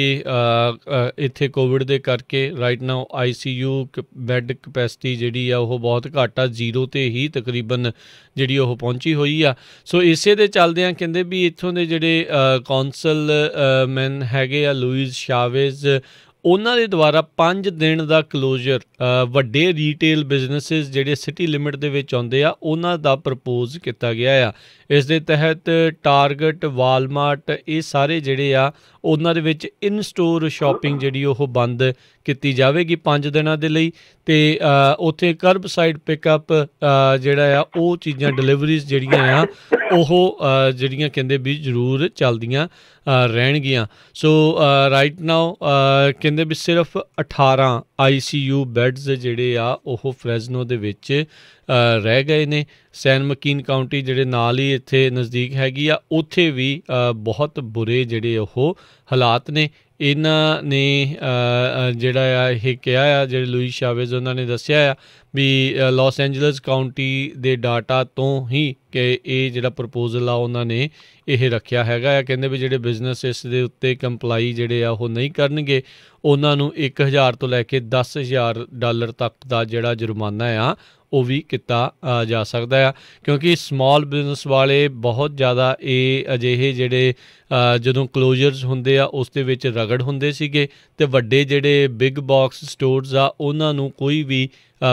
ਇੱਥੇ ਕੋਵਿਡ ਦੇ ਕਰਕੇ right now ICU bed capacity ਜਿਹੜੀ ਆ ਉਹ ਬਹੁਤ ਘੱਟ ਆ, 0 'ਤੇ ਹੀ ਤਕਰੀਬਨ ਜਿਹੜੀ ਉਹ ਪਹੁੰਚੀ ਹੋਈ ਆ। ਸੋ ਇਸੇ ਦੇ ਚੱਲਦਿਆਂ ਕਹਿੰਦੇ ਵੀ ਇੱਥੋਂ ਦੇ ਜਿਹੜੇ ਕੌਂਸਲ ਮੈਨ ਹੈਗੇ ਆ ਲੂਇਸ ਸ਼ਾਵੇਜ਼, ਉਹਨਾਂ ਦੇ ਦੁਆਰਾ 5 ਦਿਨ ਦਾ ਕਲੋਜ਼ਰ ਵੱਡੇ ਰੀਟੇਲ ਬਿਜ਼ਨਸਿਸ ਜਿਹੜੇ ਸਿਟੀ ਲਿਮਿਟ ਦੇ ਵਿੱਚ ਆਉਂਦੇ ਆ ਉਹਨਾਂ ਦਾ ਪ੍ਰਪੋਜ਼ ਕੀਤਾ ਗਿਆ ਆ। ਇਸ ਦੇ ਤਹਿਤ ਟਾਰਗੇਟ, ਵਾਲਮਾਰਟ ਇਹ ਸਾਰੇ ਜਿਹੜੇ ਆ ਉਹਨਾਂ ਦੇ ਵਿੱਚ ਇਨ ਸਟੋਰ ਸ਼ਾਪਿੰਗ ਜਿਹੜੀ ਉਹ ਬੰਦ ਕੀਤੀ ਜਾਵੇਗੀ 5 ਦਿਨਾਂ ਦੇ ਲਈ, ਅਤੇ ਉੱਥੇ ਕਰਬ ਸਾਈਡ ਪਿਕਅਪ ਜਿਹੜਾ ਆ ਉਹ ਚੀਜ਼ਾਂ ਡਿਲੀਵਰੀਜ਼ ਜਿਹੜੀਆਂ ਆ ਉਹ ਜਿਹੜੀਆਂ ਕਹਿੰਦੇ ਵੀ ਜ਼ਰੂਰ ਚੱਲਦੀਆਂ ਰਹਿਣਗੀਆਂ। ਸੋ ਰਾਈਟ ਨਾਓ ਕਹਿੰਦੇ ਵੀ ਸਿਰਫ 18 ICU ਬੈੱਡਸ ਜਿਹੜੇ ਆ ਉਹ ਫਰੈਜ਼ਨੋ ਦੇ ਵਿੱਚ ਰਹਿ ਗਏ ਨੇ। ਸੈਨ ਮਕੀਨ ਕਾਊਂਟੀ ਜਿਹੜੇ ਨਾਲ ਹੀ ਇੱਥੇ ਨਜ਼ਦੀਕ ਹੈਗੀ ਆ ਉੱਥੇ ਵੀ ਬਹੁਤ ਬੁਰੇ ਜਿਹੜੇ ਉਹ ਹਾਲਾਤ ਨੇ। ਇਹਨਾਂ ਨੇ ਜਿਹੜਾ ਆ ਇਹ ਕਿਹਾ ਆ, ਜਿਹੜੇ ਲੂਇਸ ਸ਼ਾਵੇਜ਼ ਉਹਨਾਂ ਨੇ ਦੱਸਿਆ ਆ ਵੀ ਲਾਸ ਐਂਜਲਸ ਕਾਊਂਟੀ ਦੇ ਡਾਟਾ ਤੋਂ ਹੀ ਕਿ ਇਹ ਜਿਹੜਾ ਪ੍ਰਪੋਜ਼ਲ ਆ ਉਹਨਾਂ ਨੇ ਇਹ ਰੱਖਿਆ ਹੈਗਾ ਆ। ਕਹਿੰਦੇ ਵੀ ਜਿਹੜੇ ਬਿਜ਼ਨਸ ਇਸ ਦੇ ਉੱਤੇ ਕੰਪਲਾਈ ਜਿਹੜੇ ਆ ਉਹ ਨਹੀਂ ਕਰਨਗੇ ਉਹਨਾਂ ਨੂੰ $1,000 ਤੋਂ ਲੈ ਕੇ $10,000 ਤੱਕ ਦਾ ਜਿਹੜਾ ਜੁਰਮਾਨਾ ਆ ਉਹ ਵੀ ਕੀਤਾ ਜਾ ਸਕਦਾ ਆ, ਕਿਉਂਕਿ ਸਮਾਲ ਬਿਜ਼ਨਸ ਵਾਲੇ ਬਹੁਤ ਜ਼ਿਆਦਾ ਇਹ ਅਜਿਹੇ ਜਿਹੜੇ ਜਦੋਂ ਕਲੋਜ਼ਰਸ ਹੁੰਦੇ ਆ ਉਸ ਦੇ ਵਿੱਚ ਰਗੜ ਹੁੰਦੇ ਸੀਗੇ, ਅਤੇ ਵੱਡੇ ਜਿਹੜੇ ਬਿਗ ਬਾਕਸ ਸਟੋਰਸ ਆ ਉਹਨਾਂ ਨੂੰ ਕੋਈ ਵੀ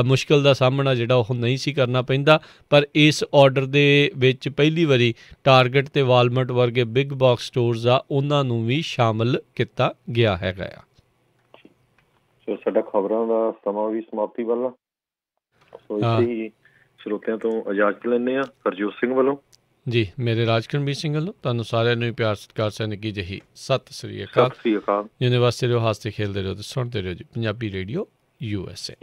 ਮੁਸ਼ਕਿਲ ਦਾ ਸਾਹਮਣਾ ਜਿਹੜਾ ਉਹ ਨਹੀਂ ਸੀ ਕਰਨਾ ਪੈਂਦਾ। ਪਰ ਇਸ ਆਰਡਰ ਦੇ ਵਿੱਚ ਪਹਿਲੀ ਵਾਰੀ ਟਾਰਗੇਟ ਅਤੇ ਵਾਲਮਾਰਟ ਵਰਗੇ ਬਿਗ ਬਾਕਸ ਸਟੋਰਸ ਆ ਉਹਨਾਂ ਨੂੰ ਵੀ ਸ਼ਾਮਲ ਕੀਤਾ ਗਿਆ ਹੈਗਾ ਆ। ਸੋ ਸਾਡਾ ਖਬਰਾਂ ਦਾ ਸਮਾਂ ਵੀ ਸਮਾਪਤੀ ਵੱਲ, ਸੋ ਇੱਥੇ ਹੀ ਸਰੋਤਿਆਂ ਤੋਂ ਇਜਾਜ਼ਤ ਲੈਂਦੇ ਹਾਂ ਹਰਜੋਤ ਸਿੰਘ ਵੱਲੋਂ। ਜੀ ਮੇਰੇ ਰਾਜਕਰਨਵੀਰ ਸਿੰਘ ਵੱਲੋਂ ਤੁਹਾਨੂੰ ਸਾਰਿਆਂ ਨੂੰ ਹੀ ਪਿਆਰ ਸਤਿਕਾਰ ਸਨਿੱਕੀ ਜਿਹੀ ਸਤਿ ਸ੍ਰੀ ਅਕਾਲ। ਸਤਿ ਸ੍ਰੀ ਅਕਾਲ। ਜਿਹਦੇ ਵਾਸਤੇ ਰਹੋ, ਹੱਸਦੇ ਖੇਲਦੇ ਰਹੋ ਤੇ ਸੁਣਦੇ ਰਹੋ ਜੀ ਪੰਜਾਬੀ ਰੇਡੀਓ USA।